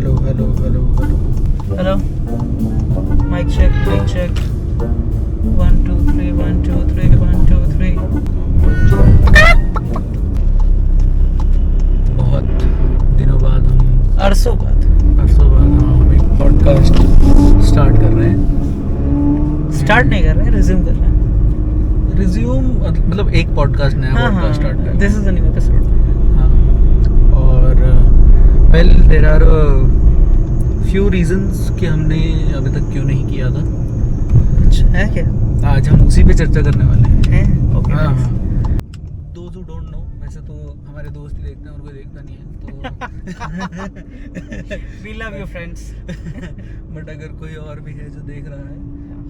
Hello hello hello hello hello mic check 1 2 3 1 2 3 1 2 3 बहुत दिनों बाद अरसों बाद हम एक पॉडकास्ट स्टार्ट कर रहे हैं। स्टार्ट नहीं कर रहे हैं, रिज्यूम कर रहे हैं। रिज्यूम मतलब एक पॉडकास्ट नया पॉडकास्ट स्टार्ट कर रहे हैं। This is the new episode. हाँ, और well there are few reasons कि हमने अभी तक क्यों नहीं किया था। अच्छा है क्या? आज हम उसी पे चर्चा करने वाले हैं। है ओके। हाँ हाँ, दोस्त हू डोंट नो, वैसे तो हमारे दोस्त ही देखते हैं और कोई देखता नहीं है तो we love you friends. But अगर कोई और भी है जो देख रहा है,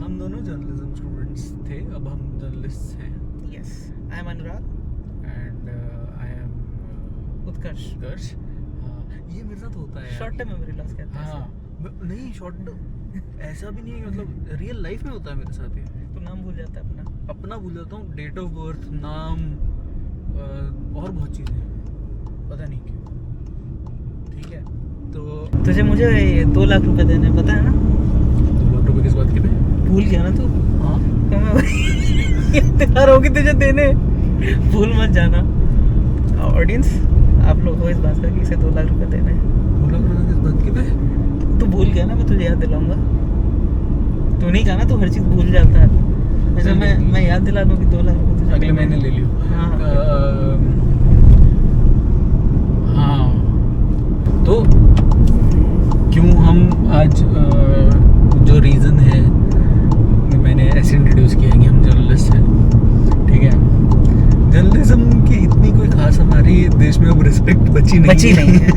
हम दोनों जर्नलिज्म स्टूडेंट्स थे, अब हम जर्नलिस्ट हैं। Yes, I am Anurag and I am Utkarsh. Utkarsh. हाँ, ये मेरे साथ होता है। शॉर्ट टर्म मेमोरी लॉस कहते हैं। हाँ, नहीं शॉर्ट ऐसा भी नहीं है, मतलब रियल लाइफ में होता है मेरे साथ ये। तो नाम भूल जाता है अपना भूल जाता हूँ, डेट ऑफ बर्थ, नाम और बहुत चीज़ें, पता नहीं क्यों। ठीक है, तो तुझे मुझे 2 लाख रुपए देने हैं, पता है ना? 2 लाख रुपए किस बात के पे? भूल गया ना तू? हाँ, तो मैं तैयार होगी तुझे देने, भूल मत जाना। ऑडियंस आप लोग हो इस बात का कि इसे 2 लाख रुपए देने हैं। 2 लाख रुपए किस बात के पे? तू भूल गया ना, मैं तुझे याद दिलाऊंगा। तू नहीं कहा ना, तू हर चीज़ भूल जाता है। वैसे मैं याद दिला दूँ कि 2 लाख रुपए तुझे अगले महीने ले लियो। हाँ। हाँ, तो क्यों हम आज जो रीज़न है मैंने ऐसे इंट्रोड्यूस किया कि हम जर्नलिस्ट हैं। ठीक है, जर्नलिज्म की इतनी कोई खास हमारी देश में अब रिस्पेक्ट बची नहीं है।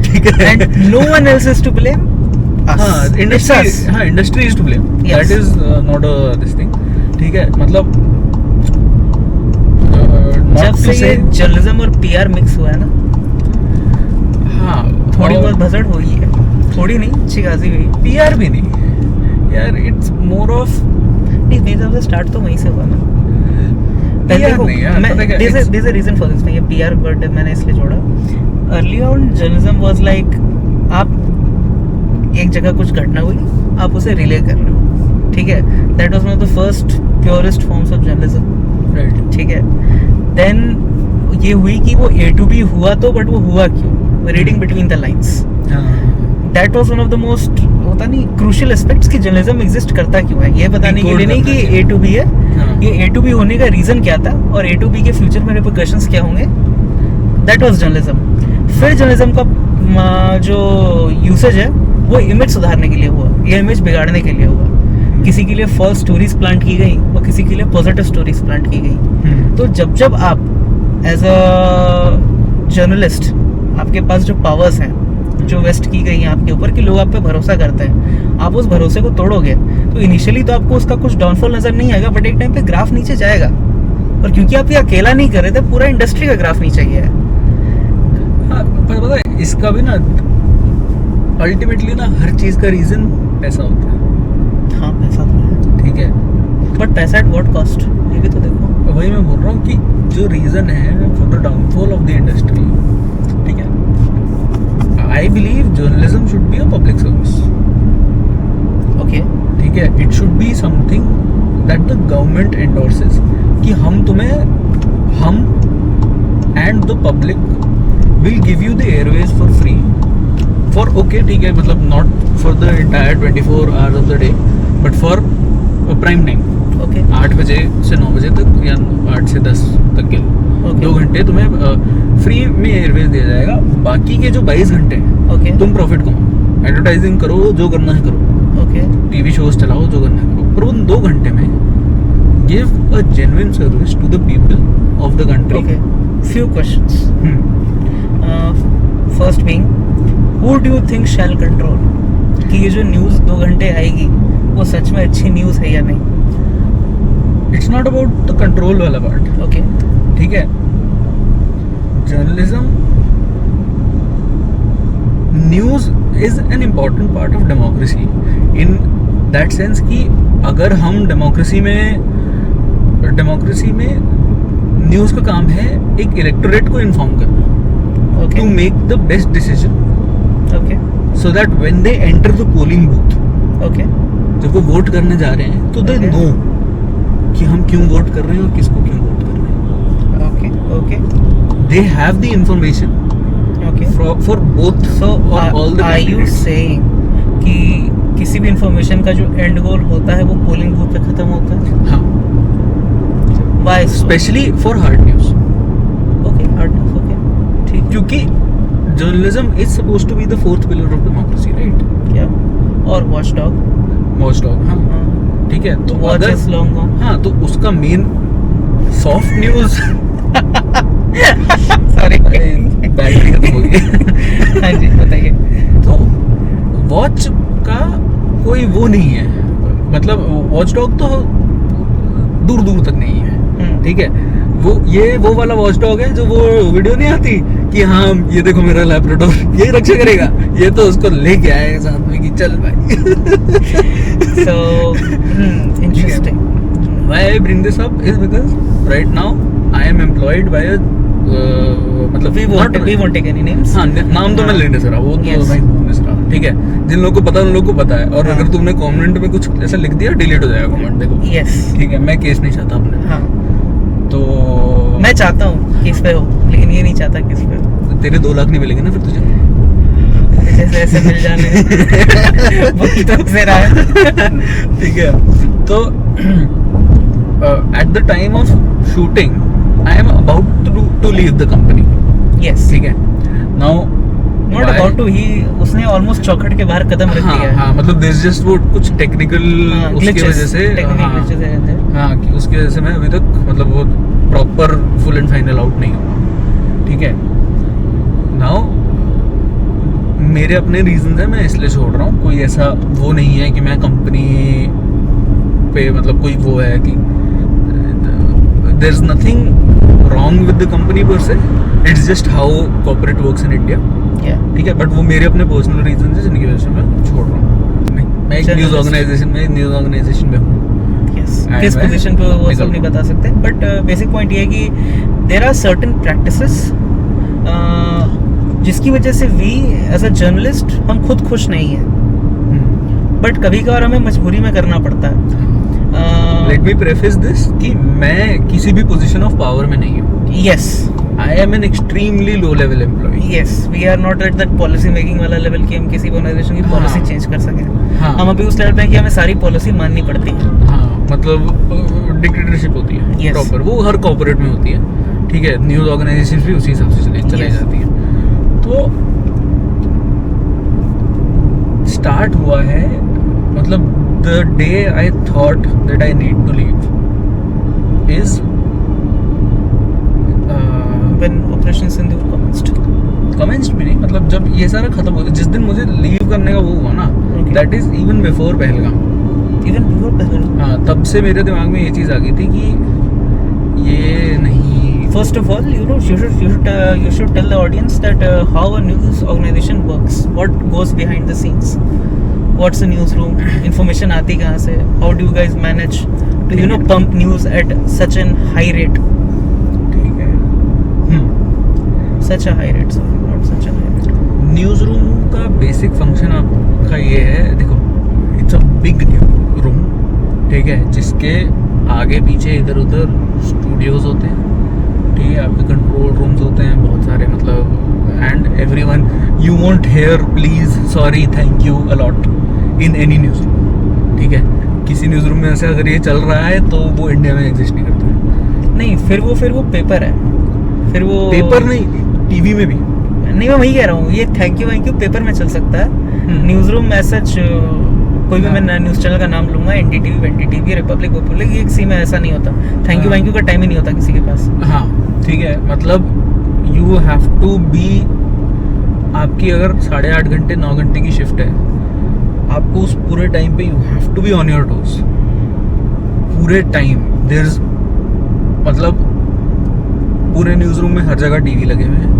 ठीक है, and no one else is to blame. हाँ, industry is to blame, that is not a this thing. ठीक है, मतलब जब से ये जर्नलिज्म और पीआर मिक्स हुआ है ना, हाँ, थोड़ी बहुत भसड़ हुई है। थोड़ी नहीं, अच्छी खासी हुई। पीआर भी नहीं यार, इट्स मोर ऑफ नहीं, मेरे हिसाब से स्टार्ट तो वहीं से हुआ ना। पहले PR नहीं यार, पता क्या, there's a reason for this। मैं ये पीआर वर्ड मैंने इसलिए जोड़ा। Early on journalism was like, आप एक जगह कुछ घटना हुई, आप उसे रिले कर रहे हो। ठीक है, that was one of the first purest forms of journalism. Right. ठीक है, देन ये हुई कि वो A to B हुआ तो, बट वो हुआ क्यों? Reading between the lines, that was one of the most, होता नहीं, क्रूशियल एस्पेक्ट्स कि जर्नलिज्म एग्जिस्ट करता क्यों है। ये बताने के लिए नहीं कि A to B है, ये A to B होने का रीजन क्या था और A to B के फ्यूचर में रिपरकशंस क्या होंगे। That was journalism. फिर जर्नलिज्म का जो यूसेज है वो इमेज सुधारने के लिए हुआ, ये इमेज बिगाड़ने के लिए हुआ। किसी के लिए फॉल्स स्टोरीज प्लांट की गई और किसी के लिए पॉजिटिव स्टोरीज प्लांट की गई। तो जब आप एज अ जर्नलिस्ट, आपके पास जो पावर्स हैं जो वेस्ट की गई हैं आपके ऊपर, कि लोग आप पे भरोसा करते हैं, आप उस भरोसे को तोड़ोगे तो इनिशियली तो आपको उसका कुछ डाउनफॉल नजर नहीं आएगा, बट एक टाइम पे ग्राफ नीचे जाएगा। और क्योंकि आप ये अकेला नहीं कर रहे थे, पूरा इंडस्ट्री का ग्राफ नीचे गया है। हाँ, पर पता है इसका भी ना, अल्टीमेटली ना हर चीज का रीजन पैसा होता है। हाँ, पैसा तो है, ठीक है, बट पैसा एट व्हाट कॉस्ट, ये भी तो देखो। वही मैं बोल रहा हूँ कि जो रीजन है for the downfall of the industry, ठीक है, I believe journalism should be a public service. Okay, ठीक है, it should be something that the government endorses, कि हम and the public will give you the Airways for free, for okay, ठीक है, मतलब not for the entire 24 hours of the day, but for prime time. Okay, 8 बजे से 9 बजे तक या 8 से 10 तक के Okay. 2 घंटे तुम्हें फ्री में एयरवेज दिया जाएगा। बाकी के जो 22 घंटे ओके, तुम प्रॉफिट कमाओ, एडवर्टाइजिंग करो, जो करना है करो, ओके, टीवी शोज चलाओ, जो करना है करो, पर उन 2 घंटे में give a genuine service to the people of the country. Okay. Few questions. First being, who do you think shall control, कि ये जो न्यूज़ 2 घंटे आएगी वो सच में अच्छी न्यूज़ है या नहीं? It's not about the control वाला पार्ट। ओके, ठीक है, journalism, news is an important part of democracy, in that sense कि अगर हम डेमोक्रेसी में न्यूज़ का काम है एक इलेक्टोरेट को इन्फॉर्म करना, okay, to make the best decision. Okay, so that when they enter the polling booth, okay जब वो वोट करने जा रहे हैं तो दे Okay. नो कि हम क्यों वोट कर रहे हैं और किसको क्यों वोट कर रहे हैं. Okay okay They have the information okay for both so or all the are you candidates. Saying कि किसी भी इंफॉर्मेशन का जो एंड गोल होता है वो पोलिंग बूथ पे खत्म होता है? हाँ, why especially for hard news. Okay hard news okay ठीक है क्योंकि journalism is supposed to be the fourth pillar of democracy, right? क्या और वॉच डॉग Watchdog, हाँ, ठीक है. तो वॉच अगर इज लॉन्ग गॉन हाँ, तो उसका main soft news sorry battery खत्म हो गई. हाँ जी बताइए तो वॉच का कोई वो नहीं है, मतलब वॉच डॉग तो दूर दूर तक नहीं है, ठीक है. वो वाला वॉच डॉग है जो वो वीडियो नहीं आती कि हाँ ये देखो मेरा लैब्राडोर ये रक्षा करेगा, ये तो उसको लेके आएगा साथ में कि चल भाई. So interesting Why I bring this up is because right now I am employed by a मतलब we won't take any names हाँ, नाम तो मैं लेने से रहा, वो तो Yes. मैं बोलने से रहा, ठीक है. जिन लोगों को पता है उन लोगों को पता है, और हाँ. अगर तुमने कमेंट में कुछ ऐसा लिख दिया डिलीट हो जाएगा कमेंट, देखो. यस ठीक है, मैं केस नहीं चाहता अपने. हाँ तो मैं चाहता हूँ किस पे हो लेकिन ये नहीं चाहता किस पे हो तेरे 2 लाख नहीं मिलेंगे ना फिर तुझे. जैसे ऐसे मिल जाने वो की तरफ से रहा है. ठीक है. तो at the time of shooting I am about to leave the company. Yes ठीक है. Now not about to he उसने ऑलमोस्ट चौखट के बाहर कदम रख दिया है. हाँ, मतलब दिस जस्ट वो कुछ टेक्निकल उसकी वजह से, टेक्निकल हाँ, ग्लिचेस रहते हैं. हाँ, कि उसकी वजह से मैं अभी तक मतलब वो proper full and final out नहीं हुआ. ठीक है. नाउ मेरे अपने रीजंस हैं, मैं इसलिए छोड़ रहा हूँ. कोई ऐसा वो नहीं है कि मैं कंपनी पे मतलब कोई वो है कि there is nothing wrong with the company per se, it's just how corporate works in India. Yeah. ठीक है. बट वो मेरे अपने पर्सनल रीजन है जिनकी वजह से मैं छोड़ रहा हूँ. नहीं, मैं एक न्यूज़ ऑर्गेनाइजेशन में हूँ. Yes. And किस मैं पोजीशन पे वो निकल सब नहीं रहा बता सकते बट बेसिक पॉइंट ये है कि देयर आर सर्टेन प्रैक्टिसेस जिसकी वजह से वी एज अ जर्नलिस्ट हम खुद खुश नहीं है बट कभी कभार हमें मजबूरी में करना पड़ता है. लेट मी प्रेफेस दिस कि मैं किसी भी पोजीशन ऑफ पावर में नहीं हूँ. Yes I am an extremely low level employee. Yes we are not at that policy making वाला लेवल कि हम किसी ऑर्गेनाइजेशन की हाँ. पॉलिसी चेंज कर सकें. हाँ. हम अभी उस लेवल पे हैं कि हमें सारी पॉलिसी माननी पड़ती है. हाँ, मतलब डिक्टेटरशिप होती है Yes. प्रॉपर. वो हर कॉर्पोरेट में होती है. ठीक है. न्यूज़ ऑर्गेनाइजेशन भी उसी हिसाब से चलाई Yes. जाती है. तो स्टार्ट हुआ है मतलब the day I thought that I need to leave is when operation Sindoor commenced भी नहीं, मतलब जब ये सारा खत्म हो, जिस दिन मुझे लीव करने का वो हुआ ना, Okay. That is even before Pahalgam. Even before Pahalgam. हाँ, तब से मेरे दिमाग में ये चीज़ आ गई थी कि ये नहीं. First of all, you should tell the audience that how a news organization works, what goes behind the scenes, what's a newsroom, information आती कहाँ से, how do you guys manage to pump news at such an high rate, ठीक है. such a high rate, sorry, not such a high rate. News room का basic function आपका ये है, देखो इट्स अ बिग रूम. ठीक है. जिसके आगे पीछे इधर उधर स्टूडियोज होते हैं. ठीक है. आपके कंट्रोल रूम्स होते हैं बहुत सारे, मतलब and everyone you won't here please sorry thank you a lot in any news room. ठीक है. किसी न्यूज़ रूम में ऐसे अगर ये चल रहा है तो वो इंडिया में एग्जिस्ट नहीं करता. नहीं फिर वो पेपर है, फिर वो पेपर नहीं, टीवी में भी नहीं. मैं वही कह रहा हूँ, ये थैंक यू पेपर में चल सकता है. न्यूज़ रूम में सच कोई भी मैं न्यूज़ चैनल का नाम लूंगा, एनडीटीवी, रिपब्लिक, ये किसी में ऐसा नहीं होता. थैंक यू का टाइम ही नहीं होता किसी के पास. हाँ, ठीक है. मतलब यू हैव टू बी, आपकी अगर 8.5 घंटे 9 घंटे की शिफ्ट है, आपको उस पूरे टाइम पे you have to be on your toes पूरे टाइम. देयर इज मतलब पूरे न्यूज़ रूम में हर जगह टीवी लगे हुए हैं,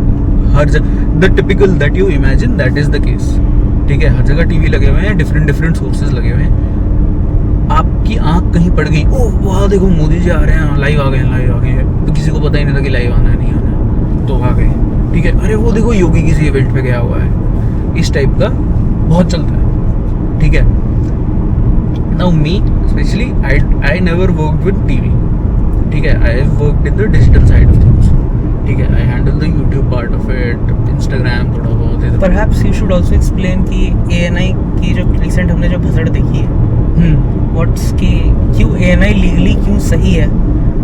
हर जगह the typical that you imagine that is the case. ठीक है. हर जगह टीवी लगे हुए हैं, डिफरेंट सोर्सेज लगे हुए हैं. आपकी आंख कहीं पड़ गई, ओह वाह देखो मोदी जी आ रहे हैं, लाइव आ गए, तो किसी को पता ही नहीं था कि लाइव आना है नहीं आना है, तो आ गए. ठीक है. अरे वो देखो योगी किसी इवेंट पे गया हुआ है. इस टाइप का बहुत चलता है, ठीक है। Now me specially I never worked with TV, ठीक है। I have worked in the digital side of things, ठीक है। I handle the YouTube part of it, Instagram थोड़ा बहुत है। Perhaps you should also explain कि ANI की जो रिसेंट हमने जो भसड़ देखी है, व्हाट्स की क्यों ANI लीगली क्यों सही है।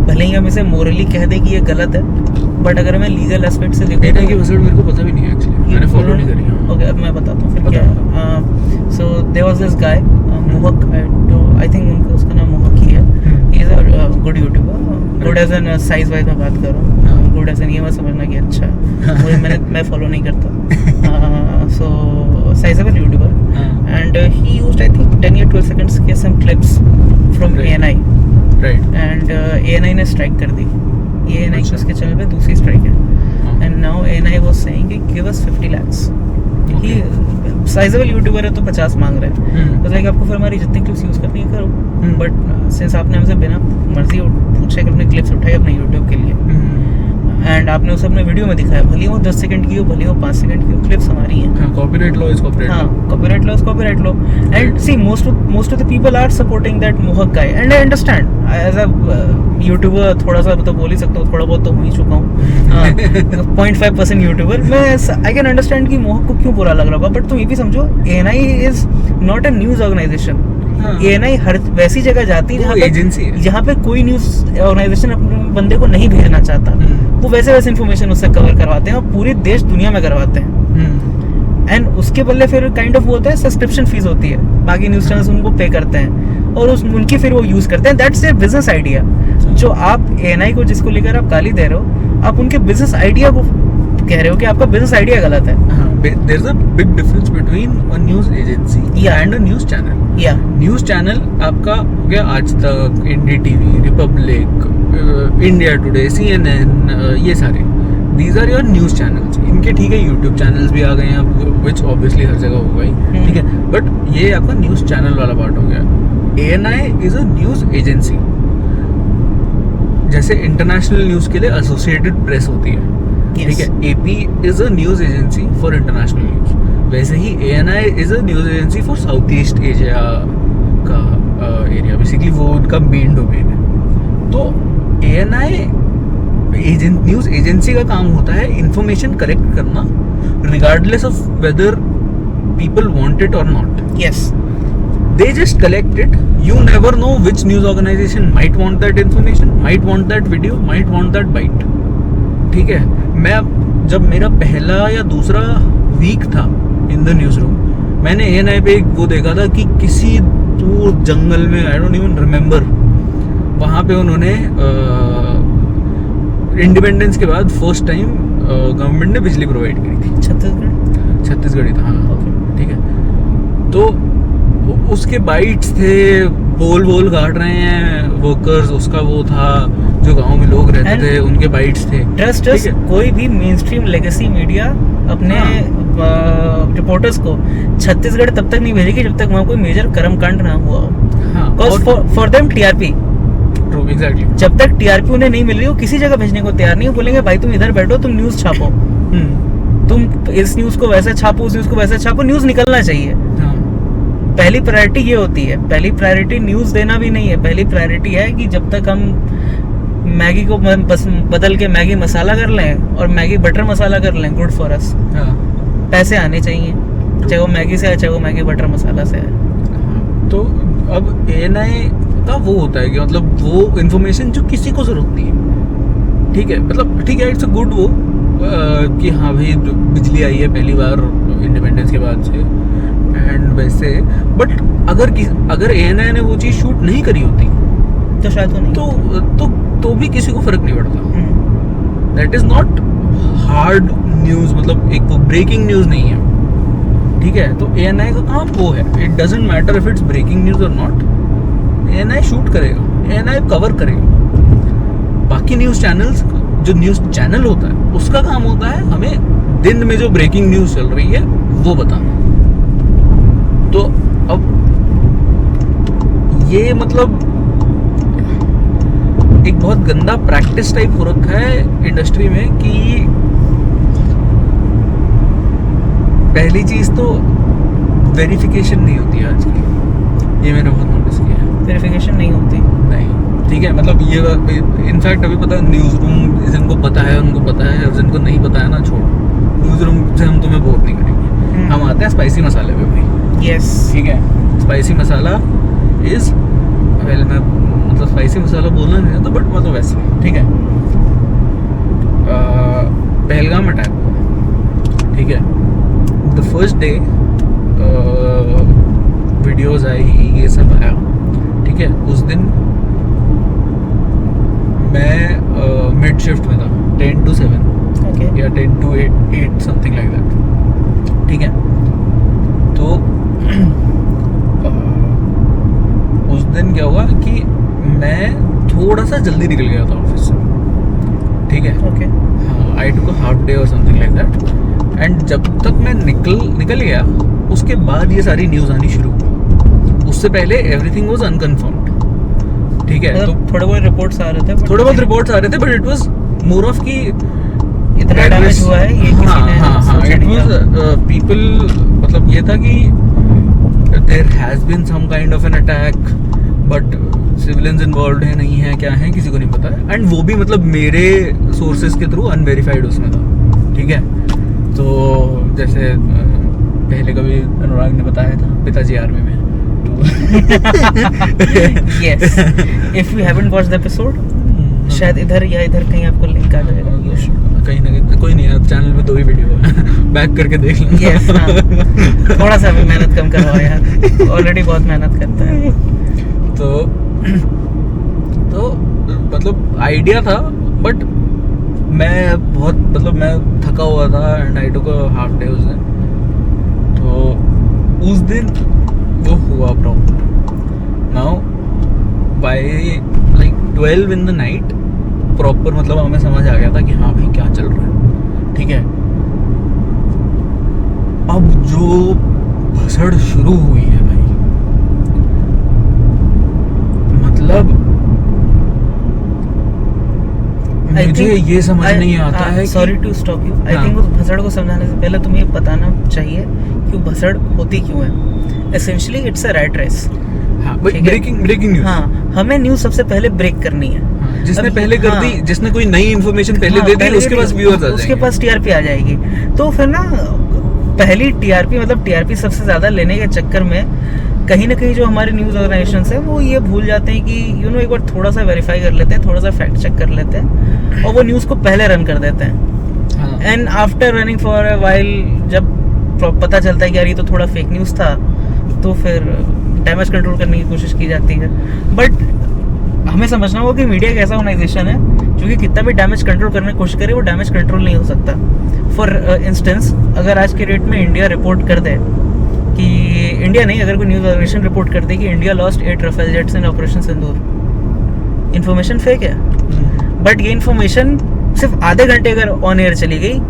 भले ही हम इसे मोरली कह दें कि ये गलत है, बट अगर मैं लीगल एस्पेक्ट से देखूं ANI की भसड़ मेरे को पता भी नहीं है एक्चुअली, मैंने फॉलो नहीं करी है। ओके, अब मैं बताता हूँ फिर बता, क्या। So there was this guy Mohak, I think उनका उसका नाम मोहक ही है। He is a good YouTuber, good as an size wise मैं बात कर रहा हूँ, गुड एज एन ये मत समझना कि अच्छा है, मैं फॉलो नहीं करता। So sizeable YouTuber, and he used I think 10 or 12 seconds के some clips from ANI, right, and ANI ने strike कर दी। ये ANI की उसके चैनल पे दूसरी strike है, and now ANI was saying कि give us 50 lakhs। ही साइजेबल यूट्यूबर है तो 50 मांग रहे हैं, तो लाइक आपको फिर हमारी जितनी क्लिप्स यूज करनी है करो, बट सिंस आपने हमसे बिना मर्जी पूछे अपने क्लिप्स उठाई अपने यूट्यूब के लिए, एंड आपने उसे अपने वीडियो में दिखाया, भले वो 10 सेकंड की हो, भले वो 5 सेकंड की हो, क्लिप्स हमारी हैं। Copyright law is copyright law, copyright law is copyright law, and see most of the people are supporting that Mohak guy, and I understand as a YouTuber थोड़ा सा तो बोल ही सकता हूँ, थोड़ा बहुत तो हो ही चुका हूँ, 0.5% यूट्यूबर मैं, आई कैन अंडरस्टैंड कि मोहक को क्यों बुरा लग रहा होगा, बट तुम ये भी समझो ANI is not a news organisation. ANI हर वैसी जगह जाती है जहाँ पे कोई न्यूज ऑर्गेनाइजेशन अपने बंदे को नहीं भेजना चाहता, वो वैसे इन्फॉर्मेशन उससे कवर करवाते हैं और पूरे देश दुनिया में करवाते हैं, एंड उसके बदले फिर काइंड ऑफ होता है सब्सक्रिप्शन फीस होती है, बाकी न्यूज चैनल्स उनको पे करते हैं और उनकी फिर वो यूज करते हैं। That's a business idea. जो आप ANI को जिसको लेकर आप गाली दे रहे हो, आप उनके बिजनेस आइडिया को कह रहे हो कि आपका बिजनेस आइडिया गलत है। There is a big difference between a news agency and a news channel. News channel आपका हो गया Aaj Tak, NDTV, Republic, India Today, CNN, ये सारे, these are your news channels. इनके ठीक है यूट्यूब चैनल्स भी आ गए हैं, विच ऑब्वियसली हर जगह होगा ही, ठीक है, बट ये आपका न्यूज चैनल वाला पार्ट हो गया। ANI is a news agency. जैसे इंटरनेशनल न्यूज के लिए एसोसिएटेड प्रेस होती है, ठीक है, AP is a news agency for international news, वैसे ही ANI is a news agency for south east Asia का एरिया, बेसिकली वो उनका मेन डोमेन है। तो ANI न्यूज एजेंसी का काम होता है इंफॉर्मेशन कलेक्ट करना, regardless of whether people want it और not. Yes, they just collect it. You never know which news organization might want that information, might want that video, might want that bite, ठीक है। मैं जब मेरा पहला या दूसरा वीक था इन द न्यूज रूम, मैंने ANI पे एक वो देखा था कि किसी दूर जंगल में, आई डोंट इवन रिमेम्बर, वहाँ पे उन्होंने इंडिपेंडेंस के बाद फर्स्ट टाइम गवर्नमेंट ने बिजली प्रोवाइड करी थी। छत्तीसगढ़ ही था, हाँ, ठीक है। तो उसके बाइट्स थे, बोल काट रहे हैं वर्कर्स, उसका वो था, जो गांव में लोग रहते थे उनके बाइट्स थे। ट्रस्ट कोई भी मेन स्ट्रीम लेगेसी मीडिया अपने रिपोर्टर्स को छत्तीसगढ़ तब तक नहीं भेजेगी जब तक वहाँ कोई मेजर कर्मकांड ना हुआ हो। फॉर देम TRP, एग्जैक्टली, जब तक TRP उन्हें नहीं मिल रही हो किसी जगह भेजने को तैयार नहीं हो। बोलेंगे भाई तुम इधर बैठो, तुम न्यूज छापो, तुम इस न्यूज को वैसे छापो, उस न्यूज को वैसे छापो, न्यूज निकलना चाहिए। पहली प्रायोरिटी ये होती है, पहली प्रायोरिटी न्यूज देना भी नहीं है, पहली प्रायोरिटी है कि जब तक हम मैगी को बस बदल के मैगी मसाला कर लें और मैगी बटर मसाला कर लें, गुड फॉर अस। पैसे आने चाहिए, चाहे वो मैगी से आए, चाहे वो मैगी बटर मसाला से आए। तो अब ANI का वो होता है कि मतलब वो इन्फॉर्मेशन जो किसी को जरूरत नहीं है, ठीक है, मतलब ठीक है, इट्स अ गुड वो कि हाँ भाई बिजली आई है पहली बार इंडिपेंडेंस के बाद से, एंड वैसे, बट अगर ANI ने वो चीज़ शूट नहीं करी होती तो शायद वो नहीं, तो भी किसी को फर्क नहीं पड़ता। That is not hard news, मतलब एक वो ब्रेकिंग न्यूज नहीं है, ठीक है। तो ANI का काम वो है, it doesn't matter if it's breaking news और नॉट, ANI शूट करेगा, ANI कवर करेगा। बाकी न्यूज चैनल्स, जो न्यूज चैनल होता है उसका काम होता है हमें दिन में जो ब्रेकिंग न्यूज चल रही है वो बताना। तो अब ये मतलब एक बहुत गंदा प्रैक्टिस टाइप हो रखा है इंडस्ट्री में कि पहली चीज तो वेरिफिकेशन नहीं होती है आजकल, ये मैंने बहुत नोटिस किया है। वेरिफिकेशन नहीं होती नहीं, ठीक है, मतलब ये इनफैक्ट अभी पता है न्यूज़ रूम जिनको पता है उनको पता है, और जिनको नहीं पता है ना छोड़ो, न्यूज़ रूम से हम तुम्हें बोर नहीं करेंगे। हम आते हैं स्पाइसी मसाले पे भाई। यस ठीक है, स्पाइसी मसाला इज़ वेल, मैं मतलब स्पाइसी मसाला बोलना नहीं आता बट मतलब वैसे, ठीक है। पहलगाम अटैक हुआ, ठीक है, the first day videos I, ये सब आया, ठीक है। उस दिन मैं मिड शिफ्ट में था, 10 to 7 ओके या 10 to 8 समथिंग लाइक दैट, ठीक है। तो उस दिन क्या हुआ कि मैं थोड़ा सा जल्दी निकल गया था ऑफिस से, ठीक है। ओके हाँ, आई टुक अ हाफ डे और समथिंग लाइक दैट, एंड जब तक मैं निकल गया उसके बाद ये सारी न्यूज़ आनी शुरू हुई। उससे पहले एवरीथिंग वाज अनकन्फर्म्ड, ठीक है। तो थोड़े बहुत रिपोर्ट्स आ रहे थे, थोड़े बहुत रिपोर्ट्स आ रहे थे, but it was more of की इतना डैमेज हुआ है ये किसी ने हाँ, सोचा इट नहीं था। वाज पीपल, मतलब ये था कि there has been some kind of an attack, but civilians involve है नहीं है क्या है किसी को नहीं पता है, एंड वो भी मतलब मेरे सोर्सेज के थ्रू अनवेरीफाइड उसमें था, ठीक है। तो जैसे पहले कभी अनुराग ने बताया था पिताजी आर्मी में, yes, if you haven't watched the episode, शायद इधर या इधर कहीं आपको लिंक आ जाएगा। कहीं ना कहीं, कोई नहीं है, चैनल पे 2 ही वीडियो है, बैक करके देख लेना। यस, थोड़ा सा भी मेहनत कम करवाओ यार, ऑलरेडी बहुत मेहनत करता है। तो मतलब आइडिया था, बट मैं बहुत मतलब मैं थका हुआ था, and I took a half day उस दिन। तो उस दिन वो हुआ problem. Now by like 12 in the night proper मतलब हमें समझ आ गया था कि हाँ भाई क्या चल रहा है, ठीक है। अब जो भसड़ शुरू हुई है भाई, मतलब मुझे ये समझ नहीं आता है। Sorry to stop you, I think उस भसड़ को समझाने से पहले तुम्हें ये बताना चाहिए कि वो भसड़ होती क्यों है। Essentially it's a rat race. हाँ, ब्रेकिंग न्यूज़। हाँ, हमें न्यूज़ सबसे पहले ब्रेक करनी है। हाँ, जिसने पहले कर दी, जिसने कोई नई इन्फॉर्मेशन पहले दे दी, उसके पास व्यूअर्स आ जाएंगे, उसके पास टीआरपी आ जाएगी। तो फिर ना पहली टीआरपी मतलब टीआरपी सबसे ज्यादा लेने के चक्कर में कहीं ना कहीं जो हमारे न्यूज़ ऑर्गेनाइजेशंस है वो ये भूल जाते हैं कि एक बार थोड़ा सा वेरीफाई कर लेते हैं, थोड़ा सा फैक्ट चेक कर लेते हैं, और वो न्यूज़ को पहले रन कर देते हैं। And after running for a while जब पता चलता है कि यार ये तो थोड़ा फेक न्यूज़ था, तो फिर डैमेज कंट्रोल करने की कोशिश की जाती है। बट हमें समझना होगा कि मीडिया एक ऐसा ऑर्गेनाइजेशन है जो कि कितना भी डैमेज कंट्रोल करने की कोशिश करे, वो डैमेज कंट्रोल नहीं हो सकता। फॉर इंस्टेंस, अगर आज के डेट में इंडिया रिपोर्ट कर दे कि इंडिया नहीं, अगर कोई न्यूज़ ऑर्गेनाइजेशन रिपोर्ट कर दे कि India lost 8 Rafale jets in operation Sindoor, information fake है। बट ये इन्फॉर्मेशन सिर्फ आधे घंटे अगर ऑन एयर चली गई,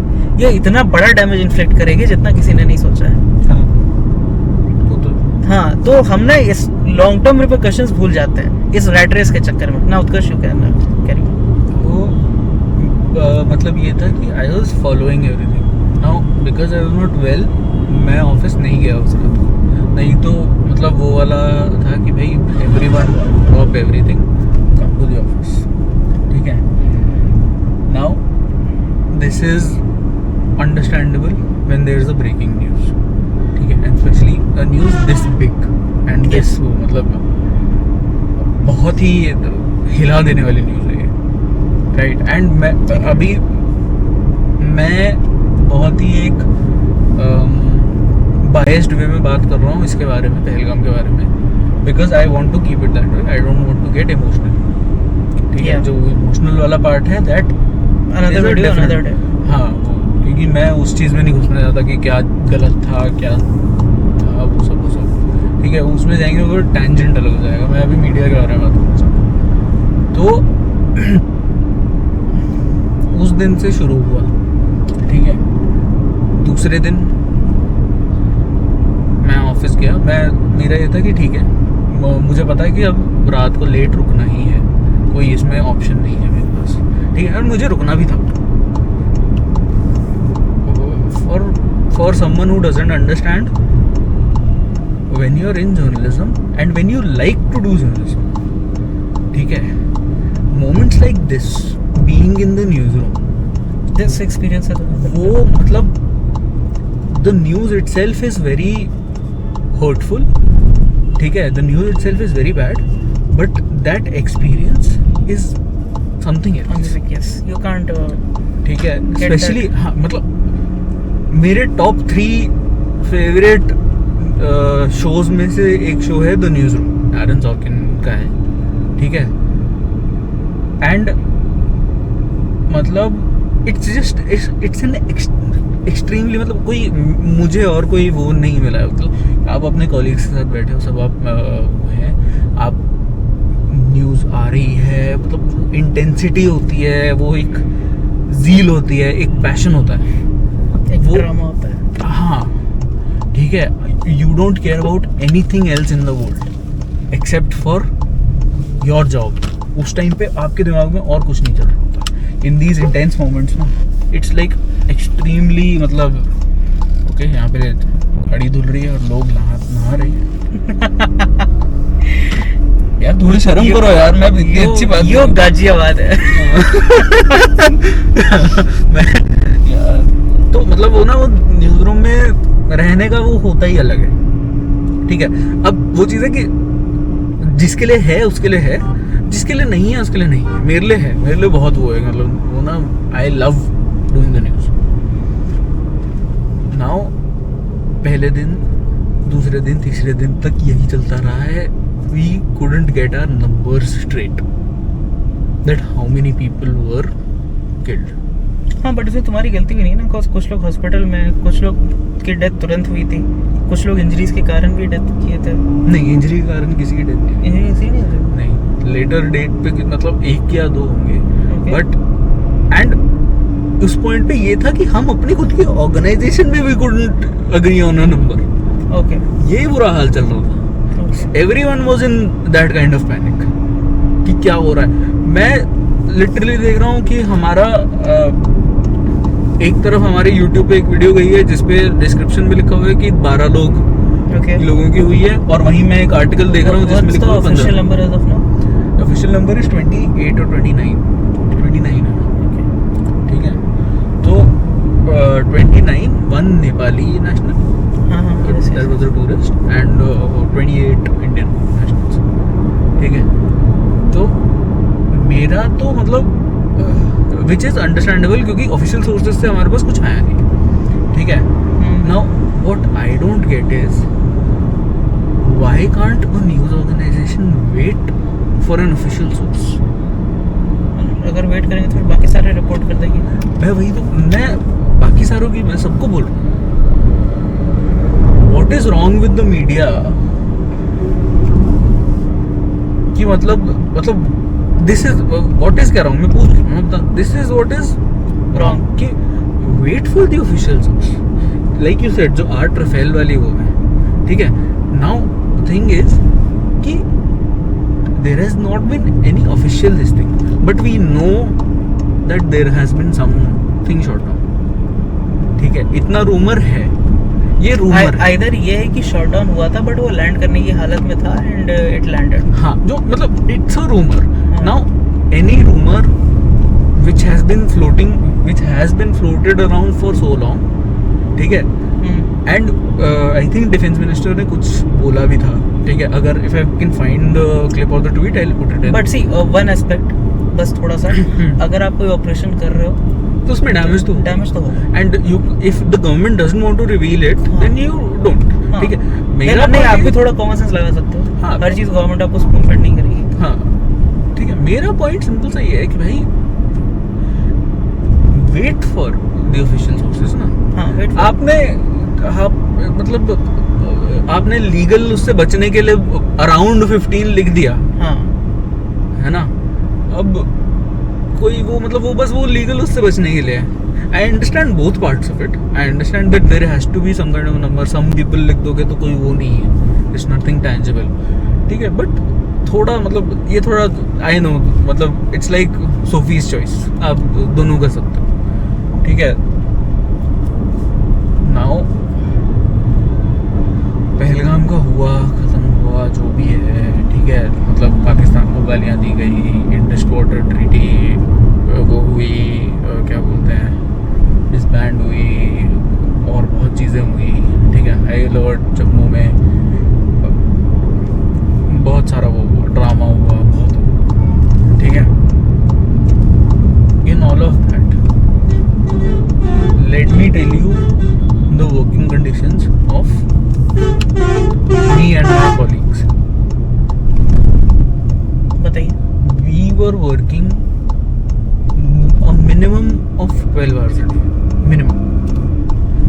ये इतना बड़ा डैमेज इन्फ्लिक्ट करेगी जितना किसी ने नहीं सोचा है। हाँ, तो हम ना इस लॉन्ग टर्म रिपरकशंस भूल जाते हैं इस रैट रेस के चक्कर में ना। उत्कर्ष क्यों कहना वो मतलब ये था कि I was following everything. Now because I was not well, मैं ऑफिस नहीं गया उस रात को। नहीं तो मतलब वो वाला था कि भाई everyone drop everything, come to the office, ठीक है। Now this is understandable when there is a breaking news, ठीक है, and specially a news this big and this, मतलब बहुत ही हिला देने वाली न्यूज़ है ये, राइट। एंड मैं बहुत ही एक बायस्ड वे में बात कर रहा हूँ इसके बारे में, पहलगाम के बारे में, because I want to keep it that way, I don't want to get emotional, ठीक है। जो इमोशनल वाला पार्ट है that another video another day. हाँ, क्योंकि मैं उस चीज़ में नहीं घुसना चाहता कि क्या गलत था क्या था, वो सब ठीक है। उसमें जाएंगे तो टेंजेंट अलग हो जाएगा। मैं अभी मीडिया के बारे में बात करना चाहता हूँ। तो उस दिन से शुरू हुआ, ठीक है। दूसरे दिन मैं ऑफिस गया, मेरा ये था कि ठीक है, मुझे पता है कि अब रात को लेट रुकना ही है, कोई इसमें ऑप्शन नहीं है मेरे पास, ठीक है। और मुझे रुकना भी था। For someone who doesn't understand, when you are in journalism and when you like to do journalism, ठीक है, moments like this, being in the newsroom, this experience है वो मतलब the news itself is very hurtful, ठीक है, the news itself is very bad, but that experience is something else. Yes you can't ठीक है, Get specially हाँ, मतलब मेरे टॉप 3 फेवरेट शोज में से एक शो है the newsroom, Aaron Sorkin का है, ठीक है, एंड मतलब इट्स एन एक्सट्रीमली, मतलब कोई मुझे और कोई वो नहीं मिला है, मतलब आप अपने कॉलीग्स के साथ बैठे हो, सब आप हैं, आप न्यूज़ आ रही है, मतलब इंटेंसिटी होती है, वो एक ज़ील होती है, एक पैशन होता है, एक वो ड्रामा होता है। हाँ ठीक है, you don't care about anything else in the world except for your job. उस टाइम पे आपके दिमाग में और कुछ नहीं चल रहा होता। इन दीज इंटेंस मोमेंट्स ना इट्स लाइक एक्सट्रीमली, मतलब ओके यहाँ पे गाड़ी धुल रही है और लोग नहा रहे हैं यार थोड़ी शर्म करो यार, मैं इतनी अच्छी बात यो गाजियाबाद है। यार तो मतलब वो ना, वो न्यूज रूम में रहने का वो होता ही अलग है, ठीक है। अब वो चीज़ है कि जिसके लिए है उसके लिए है, जिसके लिए नहीं है उसके लिए नहीं है। मेरे लिए है, मेरे लिए बहुत वो है, मतलब वो ना I love doing the news. Now पहले दिन, दूसरे दिन, तीसरे दिन तक यही चलता रहा है। We couldn't get our numbers straight that how many people were killed. हाँ बट इसमें तुम्हारी गलती भी नहीं ना, बिकॉज कुछ लोग हॉस्पिटल में, कुछ लोग की डेथ तुरंत हुई थी, कुछ लोग इंजरीज के कारण भी डेथ किए थे। नहीं, इंजरी के कारण किसी की डेथ नहीं नहीं, लेटर डेट पे मतलब 1 या 2 होंगे, बट एंड उस पॉइंट पे ये था कि हम अपनी खुद की ऑर्गेनाइजेशन में भी couldn't agree on a number. Okay ये बुरा हाल चल रहा था। Everyone was in that kind of panic कि क्या हो रहा है। मैं लिटरली देख रहा हूँ कि हमारा एक तरफ हमारे YouTube पे एक वीडियो गई है जिसपे डिस्क्रिप्शन में लिखा हुआ है कि 12 लोगों की हुई है, और वहीं मैं एक आर्टिकल देख रहा हूँ जिसमें लिखा हुआ है 15। Official number as of now, official number is 28 और 29 है, ठीक है। तो 29 1 Nepali national, there was a tourist and 28 Indian nationals, ठीक है। तो मेरा तो मतलब विच इज़ अंडरस्टैंडेबल, क्योंकि ऑफिशियल सोर्सेज से हमारे पास कुछ आया नहीं, ठीक है। Now what I don't get is why can't a news organisation wait for an official source. अगर वेट करेंगे तो फिर बाकी सारे रिपोर्ट कर देंगे। मैं वही तो, मैं बाकी सारों की, मैं सबको बोल रहा हूँ, What is wrong with the media? कि मतलब this is what is क्या wrong? मैं पूछ रहा हूँ, मतलब this is what is wrong कि wait for the official source, like you said, जो आर्ट रफेल वाली वो है, ठीक है। Now the thing is कि there has not been any official this thing, but we know that there has been something shot down, ठीक है। इतना रूमर है, ये रूमर आइदर ये है कि शॉट डाउन हुआ था बट वो लैंड करने की हालत में था एंड इट लैंडेड। हाँ, जो मतलब it's a rumour. Now any rumour which has been floated around for so long, ठीक है, and I think defence minister ने कुछ बोला भी था, ठीक है। अगर if I can find the clip of the tweet I will put it in. But see one aspect, बस थोड़ा सा, अगर आप कोई ऑपरेशन कर रहे हो तो उसमें डैमेज तो होगा, and you if the government doesn't want to reveal it then you don't, ठीक है। मेरा नहीं, आप भी थोड़ा कॉमन सेंस लगा सकते हो। हाँ, हर चीज गवर्नमेंट आपको स्पून फेड नहीं करेगी। हाँ ठीक है, मेरा पॉइंट सिंपल सा ये है कि भाई wait for the official sources ना। हाँ, वेट मतलब आपने लीगल उससे बचने के लिए अराउंड 15 लिख दिया, हाँ, है ना। अब कोई वो मतलब वो बस वो लीगल उससे बचने के लिए है। I understand both parts of it. I understand that there has to be some kind of number, some people लिख दोगे तो कोई वो नहीं है, इट्स नथिंग टैंजिबल, ठीक है। बट थोड़ा मतलब ये थोड़ा आई नो, मतलब इट्स लाइक सोफीज चॉइस, आप दोनों कर सकते हो, ठीक है। नाउ पहलगाम का हुआ है, मतलब पाकिस्तान को गालियाँ दी गई, इंडस वाटर ट्रीटी वो हुई, क्या बोलते हैं, डिसबैंड हुई, और बहुत चीज़ें हुई, ठीक है। हाई अलर्ट जम्मू में, बहुत सारा वो ड्रामा हुआ, बहुत हुआ, ठीक है। In all of that, let me tell you the working conditions of me and my colleagues. बताइए। We were working a minimum of 12 hours a day, minimum।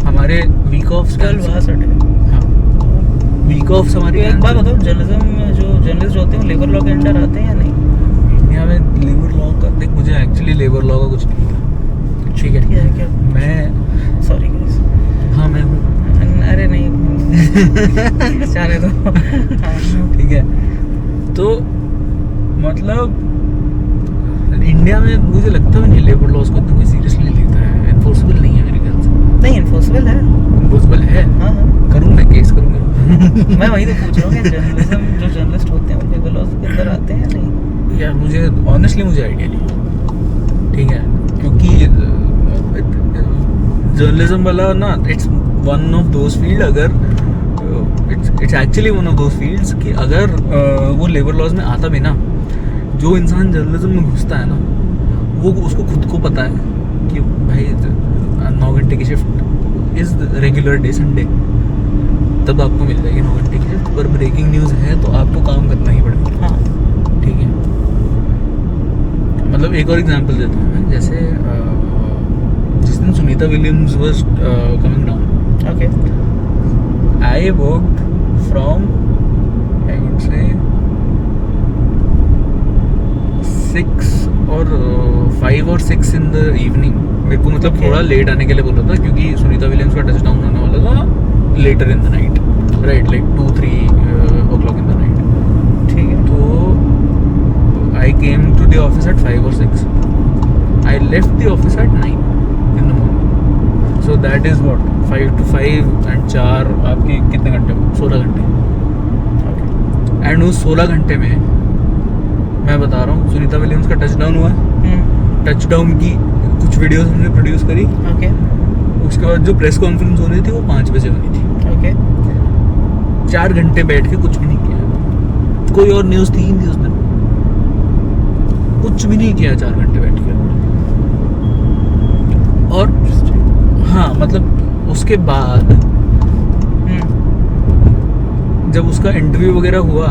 हमारे week off 12 hours a day। हाँ, week off हमारी। एक बात बताओ, journalism जो journalist होते हैं लेबर लॉ के अंडर आते हैं या नहीं? इंडिया में लेबर लॉ का, देख मुझे एक्चुअली लेबर लॉ का कुछ नहीं पता, ठीक है। क्या? मैं सॉरी गाइस। हाँ मैं हूँ। अरे नहीं जाने दो। ठीक है, तो मतलब इंडिया में मुझे लगता भी नहीं लेबर लॉज को इतना कोई सीरियसली लेता है, एनफोर्सेबल नहीं है मेरे ख्याल से। नहीं, इन्फोर्सेबल है। एनफोर्सेबल है, हाँ हाँ, करूँ मैं केस करूँगा। मैं वही तो पूछ रहा हूँ कि जर्नलिज्म जो जर्नलिस्ट होते हैं वो लेबर लॉज के अंदर आते हैं या नहीं? यार मुझे ऑनेस्टली मुझे आइडिया नहीं, ठीक है, क्योंकि जर्नलिज्म वाला ना, it's one of those field, अगर it's actually one of those fields कि अगर वो लेबर लॉज में आता भी ना, जो इंसान जर्नलिज्म में घुसता है ना, वो उसको खुद को पता है कि भाई 9 घंटे की shift is regular day Sunday, तब आपको मिल जाएगी 9 घंटे की शिफ्ट, पर ब्रेकिंग न्यूज़ है तो आपको काम करना ही पड़ेगा। हाँ ठीक है, मतलब एक और एग्जांपल देता हूँ मैं, जैसे जिस दिन Sunita Williams was coming down, okay, I worked from, I would say 6 और 5 और 6 in the evening। मेरे को मतलब Okay. थोड़ा लेट आने के लिए बोला था, क्योंकि सुनीता विलियम्स का टच डाउन होने वाला था later in the night, right, like 2-3 o'clock in the night। ठीक है। तो I came to the office at 5 or 6। I left the office at 9 in the morning। So that is what 5 to 5 and 4 आपके कितने घंटे हुए? 16 घंटे। And उस 16 घंटे में मैं बता रहा हूँ, सुनीता विलियम्स का टच डाउन हुआ, टच डाउन की कुछ वीडियोस हमने प्रोड्यूस करी, ओके उसके बाद जो प्रेस कॉन्फ्रेंस होनी थी वो 5 बजे होनी थी। ओके 4 घंटे बैठ के कुछ भी नहीं किया, कोई और न्यूज़ थी ही नहीं उस दिन, कुछ भी नहीं किया 4 घंटे बैठ के। और हाँ, मतलब उसके बाद जब उसका इंटरव्यू वगैरह हुआ,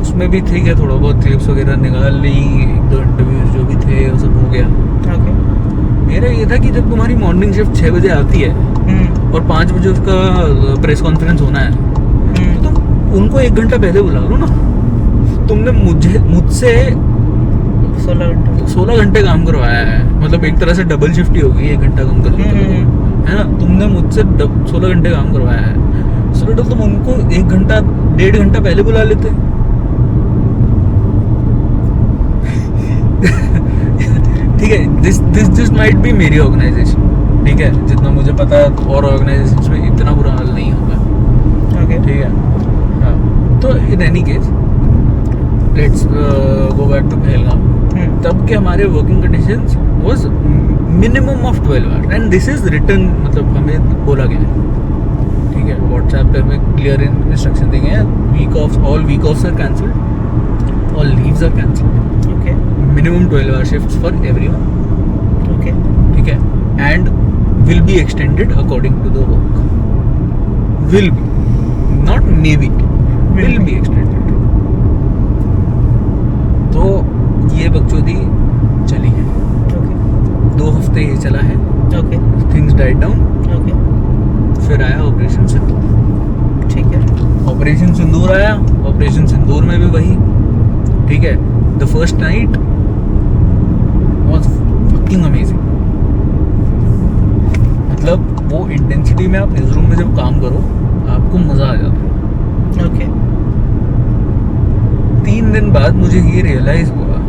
उसमें भी ठीक है, थोड़ा बहुत क्लिप्स वगैरह निकाल ली, 1-2 इंटरव्यूज जो भी थे वो सब हो गया। ओके मेरा ये था कि जब तुम्हारी मॉर्निंग शिफ्ट 6 बजे आती है और 5 बजे उसका प्रेस कॉन्फ्रेंस होना है, तो तुम उनको 1 घंटा पहले बुला लो ना। तुमने मुझसे 16 घंटे काम करवाया है, मतलब एक तरह से डबल शिफ्ट ही होगी, 1 घंटा कम कर लो है ना। तुमने मुझसे 16 घंटे काम करवाया है, तो तुम उनको 1 घंटा 1.5 घंटा पहले बुला लेते। ठीक है, दिस माइट बी मेरी ऑर्गेनाइजेशन, ठीक है, जितना मुझे पता है और ऑर्गेनाइजेशंस में इतना बुरा हाल नहीं होगा। ओके ठीक है, हाँ। तो in any case let's go back to Pahalgam. तब के हमारे working conditions was minimum of 12 hours, and this is written, मतलब हमें बोला गया है, ठीक है, व्हाट्सएप पे हमें क्लियर इंस्ट्रक्शन देंगे हैं, all week offs are cancelled, all leaves are cancelled, okay minimum 12 hour shifts for everyone, okay ठीक है, and will be extended according to the work, will be, not may be, will be extended. तो ये बकचोदी चली है, okay 2 हफ्ते ये चला है, okay things died down. Okay फिर आया ऑपरेशन सिंदूर, ठीक है। ऑपरेशन सिंदूर आया, ऑपरेशन सिंदूर में भी वही, ठीक है, the first night was fucking amazing. मतलब वो इंटेंसिटी में आप न्यूज़ रूम में जब काम करो आपको मज़ा आ जाता है। ओके 3 दिन बाद मुझे ये रियलाइज़ हुआ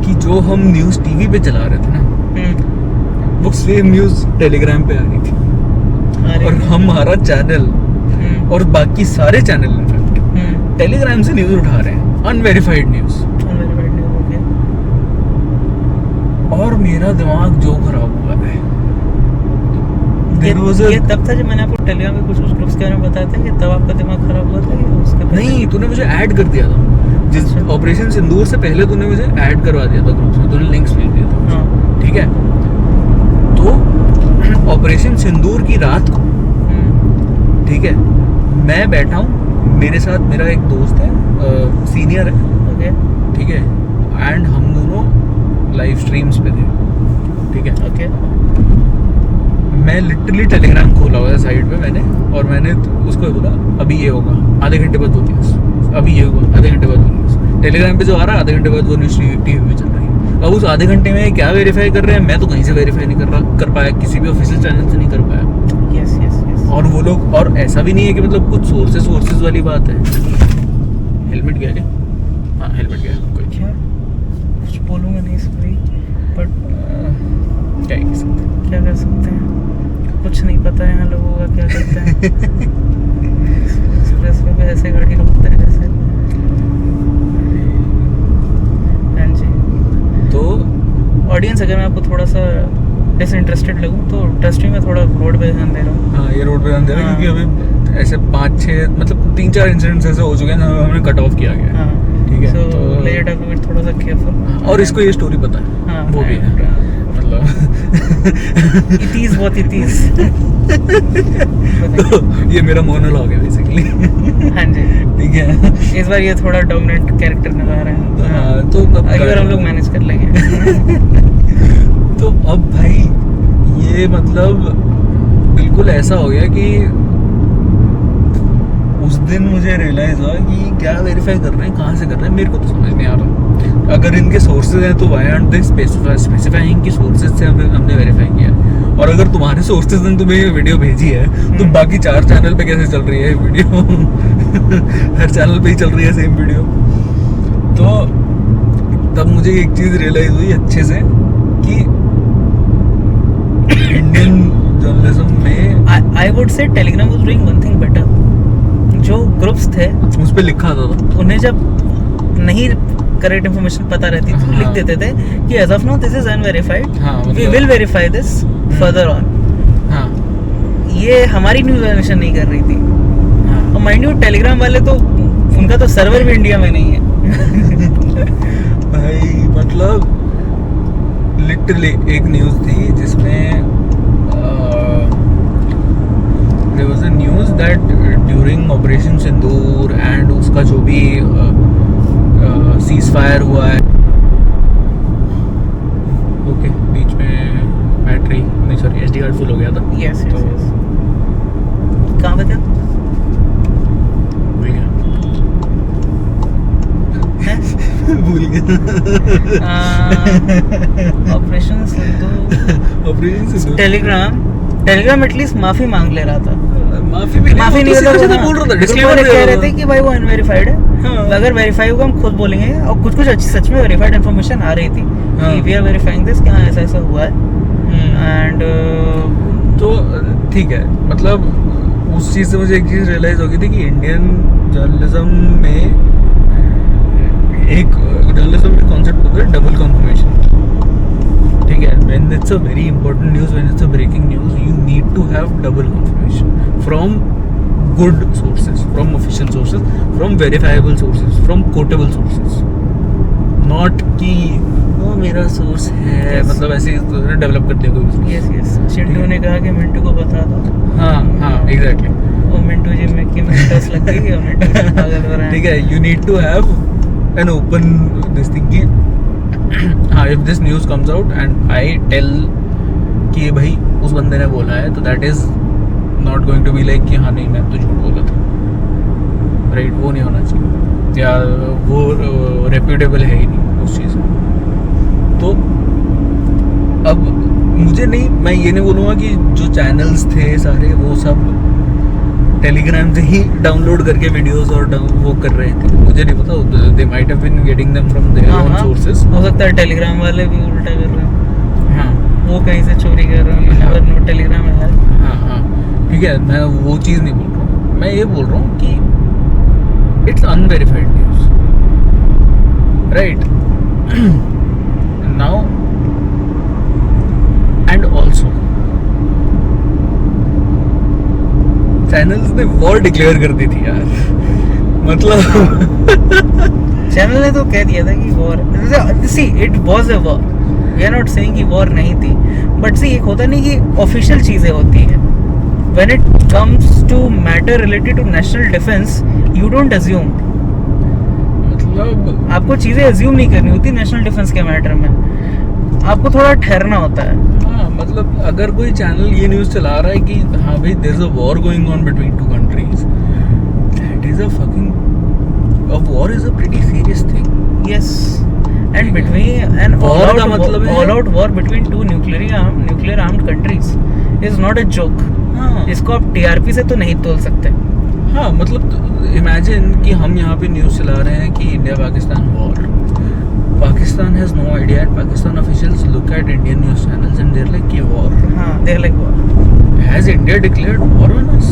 कि जो हम न्यूज़ टीवी पे चला रहे थे ना, वो सेम न्यूज़ टेलीग्राम पे आ रही थी, और हमारा चैनल और बाकी सारे चैनल इनफैक्ट टेलीग्राम से न्यूज उठा रहे हैं, अनवेरिफाइड न्यूज। और मेरा दिमाग जो खराब हुआ है। ये तब था जब मैंने आपको टेलीग्राम में कुछ ग्रुप्स के बारे में बताया था कि तब आपका दिमाग खराब हुआ था या उसके पहले? नहीं, तूने मुझे ऐड कर दिया था जिस ऑपरेशन सिंदूर से पहले, तूने मुझे ऐड करवा दिया था ग्रुप्स में, तूने लिंक्स भेज दिया था। हाँ। ठीक है, तो ऑपरेशन सिंदूर की रात को, ठीक है, मैं बैठा हूँ, मेरे साथ मेरा एक दोस्त है, सीनियर है, ओके, ठीक है, एंड हम दोनों लाइव स्ट्रीम्स पे थे, ठीक है, ओके। मैं लिटरली टेलीग्राम खोला हुआ है साइड पे मैंने, और मैंने उसको बोला अभी ये होगा, आधे घंटे बाद वो न्यूज़, अभी ये होगा, आधे घंटे बाद वो न्यूज़। टेलीग्राम पे जो आ रहा है, आधे घंटे बाद वो न्यूज़ टीवी में चल रही है। अब उस आधे घंटे में क्या वेरीफाई कर रहे हैं, मैं तो कहीं से वेरीफाई नहीं कर पाया, किसी भी ऑफिशियल चैनल से नहीं कर पाया। Yes yes yes. और वो लोग, और ऐसा भी नहीं है कि मतलब कुछ सोर्सेज वाली बात है। हेलमेट गया क्या? हाँ, हेलमेट गया। कोई क्या कुछ बोलूँगा नहीं इस भाई, बट क्या कर सकते हैं, कुछ नहीं पता है यहाँ लोगों का क्या करते हैं। एक्सप्रेस वे पे ऐसे गाड़ी रोकते हैं जैसे। हाँ जी। तो ऑडियंस, अगर मैं आपको थोड़ा सा डिसइंटरेस्टेड लगूँ तो ट्रस्ट मी, मैं थोड़ा रोड पे ध्यान दे रहा हूँ। हाँ, ये रोड पे ध्यान दे रहा है, क्योंकि अभी ऐसे 5-6 मतलब 3-4 इंसिडेंट्स ऐसे हो चुके हैं, हमने कट ऑफ किया गया। हाँ, ठीक है, तो लेट आप लोग थोड़ा सा केयरफुल। और इसको ये स्टोरी पता है। हाँ, वो भी है, मतलब इतीस बहुत इतीस। तो ये मेरा मोनोलॉग है बेसिकली। हाँ जी, ठीक है। इस बार ये थोड़ा डोमिनेंट कैरेक्टर निभा रहे हैं। हाँ, तो अगली बार हम लोग मैनेज कर लेंगे। तो अब भाई ये मतलब बिल्कुल ऐसा हो गया कि उस दिन मुझे रियलाइज हुआ कि क्या वेरीफाई कर रहे हैं, कहाँ से कर रहे हैं, मेरे को तो समझ नहीं आ रहा। अगर इनके सोर्सेज हैं तो व्हाई आरंट दे स्पेसिफाइंग कि सोर्सेज से हमने वेरीफाई किया, और अगर तुम्हारे सोर्सेज ने तुम्हें ये वीडियो भेजी है तो बाकी 4 चैनल पे कैसे चल रही है ये वीडियो? हर चैनल पे ही चल रही है सेम वीडियो। तो तब मुझे एक चीज़ रियलाइज हुई अच्छे से कि इंडियन जर्नलिज्म में I would say Telegram was doing one thing better. जो ग्रुप्स थे उस पे लिखा था उन्हें जब नहीं करेक्ट इन्फॉर्मेशन पता रहती थी, हाँ। लिख देते थे कि as of now this is unverified, हाँ, we will verify this further on. हाँ, ये हमारी न्यूज ऑर्गेनाइजेशन नहीं कर रही थी। हाँ। और माइंड यू टेलीग्राम वाले तो उनका तो सर्वर भी इंडिया में नहीं है। भाई मतलब लिटरली एक न्यूज़ थी जिसमें there was a news that during Operation Sindoor and उसका जो भी सीज फायर हुआ है, ओके, बीच में बैटरी नहीं, सॉरी, एसडी कार्ड फुल हो गया था। यस तो यस। कहाँ पे थे? भूल गया। भूल गया। ऑपरेशन सिंधु, ऑपरेशन सिंदूर, टेलीग्राम एटलीस्ट माफी मांग ले रहा था। माफी भी माफी नहीं तो होता, बोल रहा था, ग्रुप डिस्क्लेमर वाले दे कह रहा रहे था थे कि भाई वो अनवेरिफाइड है। हाँ। अगर वेरीफाई होगा हम खुद बोलेंगे, और कुछ कुछ अच्छी सच में वेरीफाइड इन्फॉर्मेशन आ रही थी हाँ। कि वी आर वेरीफाइंग दिस, कि हाँ ऐसा ऐसा हुआ है। एंड तो ठीक है, मतलब उस चीज़ से मुझे एक चीज़ रियलाइज़ हो गई थी कि इंडियन जर्नलिज्म में एक जर्नलिज्म में कॉन्सेप्ट होता है डबल कंफर्मेशन। ठीक है, when it's a very important news, when it's a breaking news, you need to have double confirmation from good sources, from official sources, from verifiable sources, from quotable sources, not कि वो मेरा source है। Yes. मतलब ऐसे develop कर दिया कोई भी। यस यस, चिंटू ने कहा कि मिंटू को बता दो। हाँ हाँ, एग्जैक्टली। और मिंटू जी में कि में टस लग गई और मिंटू जी पागल हो रहा है। ठीक है, you need to have an open this thing कि हाँ, if this news comes out and I tell कि भाई उस बंदे ने बोला है, तो that is not going to be like कि हाँ नहीं, मैं तो झूठ बोला था, राइट? वो नहीं होना चाहिए, या वो रेप्यूटेबल है ही नहीं उस चीज़ में। तो अब मुझे नहीं, मैं ये नहीं बोलूँगा कि जो चैनल्स थे सारे वो सब टेलीग्राम से ही डाउनलोड करके वीडियोस और वो कर रहे थे, मुझे नहीं पता। They might have been getting them from their own sources. हो सकता है टेलीग्राम वाले भी उल्टा कर रहे हैं। हाँ, वो कहीं से चोरी कर रहे हैं। हाँ। अगर नो टेलीग्राम है। हाँ हाँ, ठीक है, मैं वो चीज़ नहीं बोल रहा हूँ। मैं ये बोल रहा हूँ कि it's unverified news, right? Now, and also channels ने वॉर डिक्लेयर कर दी थी यार, मतलब चैनल ने तो कह दिया था कि war, see it was a war, we are not saying कि वॉर नहीं थी, बट सी एक होता नहीं कि ऑफिशियल चीजें होती हैं, when it comes to matter related to national defence you don't assume, मतलब आपको चीजें अज्यूम नहीं करनी होती नेशनल डिफेंस के मैटर में, आपको थोड़ा ठहरना होता है। हाँ, मतलब अगर कोई चैनल ये न्यूज़ चला रहा है कि हाँ भाई there is a war going on between two countries, that is a fucking, a war is a pretty serious thing. Yes, and between an War का मतलब है- all out war between two nuclear armed countries is not a joke. हाँ इसको आप TRP से तो नहीं तोल सकते। हाँ, मतलब इमेजिन कि हम यहाँ पे न्यूज़ चला रहे हैं कि India Pakistan war, Pakistan has no idea, and Pakistan officials look at Indian news channels and they're like, "ये war." हाँ, there like war. Has India declared war on us?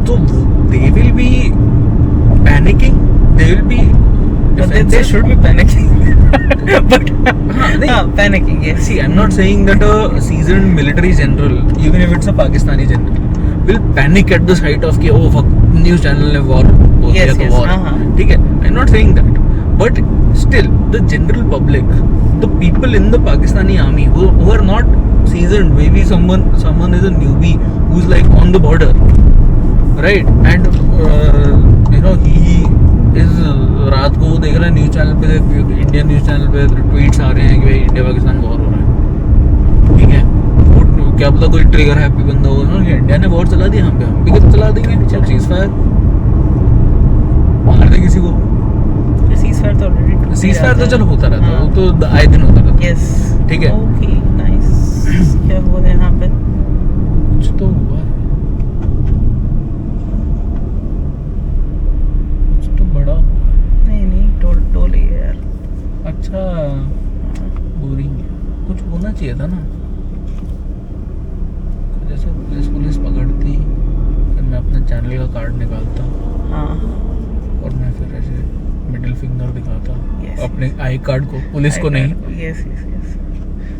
So they will be panicking. They will be But they defensive. should be panicking. But नहीं. panicking, yes. See, I'm not saying that a seasoned military general, even if it's a Pakistani general, will panic at the sight of कि oh fuck, news channel ने war बोल दिया Yes, तो yes, war. हाँ। ठीक है, I'm not saying that, but still the general public, the people in the Pakistani army who are not seasoned, maybe someone is a newbie who's like on the border, right? And you know he is रात को वो देख रहा है news channel पे, Indian news channel पे tweets आ रहे हैं कि भाई इंडिया पाकिस्तान वॉर हो रहा है, ठीक है, वो क्या पता कोई ट्रिगर हैप्पी बंदा हो ना कि इंडिया ने वॉर चला दिया, हम भी तो चला देंगे, चल सीज़फायर मार दे किसी को। सीज़फायर तो ऑलरेडी सीज़फायर तो चलो होता रहता है, वो तो आए दिन होता रहता है। यस, ठीक है। Okay, nice. क्या हुआ है यहाँ पे? कुछ तो हुआ है, कुछ तो बड़ा हुआ है। नहीं, टोल ही है यार। अच्छा, बोरिंग है, कुछ होना चाहिए था ना, जैसे पुलिस पकड़ती, फिर मैं अपना चैनल का कार्ड निकालता हाँ, और मैं फिर ऐसे मिडिल फिंगर दिखाता Yes, अपने आई कार्ड को, पुलिस को नहीं, यस यस यस।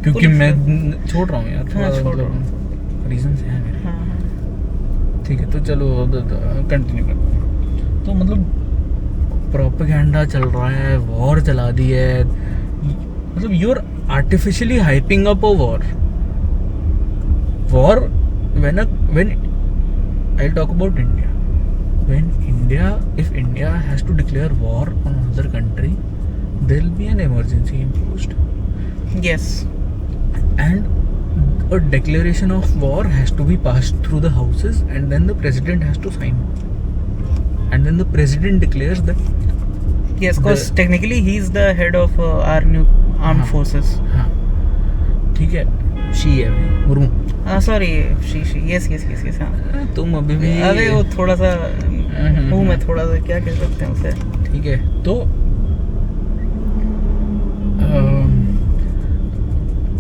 क्योंकि पुलिस मैं को- छोड़ रहा हूँ यार, हाँ, थोड़ा छोड़ रहा मतलब रीजंस हैं मेरे। हाँ, ठीक है, तो चलो कंटिन्यू करते हैं। तो मतलब प्रोपेगेंडा चल रहा है, वॉर चला दी है, मतलब you are artificially hyping up a war when I'll talk about India. If India has to declare war on another country, there will be an emergency imposed, yes, and a declaration of war has to be passed through the houses, and then the president has to sign, and then the president declares that yes, because The- technically he is the head of our new armed हाँ। forces. हाँ ठीक है, she है भाई, मुर्मू। हाँ, sorry, she yes yes yes yes. हाँ, तुम अभी भी अरे वो थोड़ा सा हूँ मैं, थोड़ा सा क्या कह सकते हैं उसे। ठीक है, तो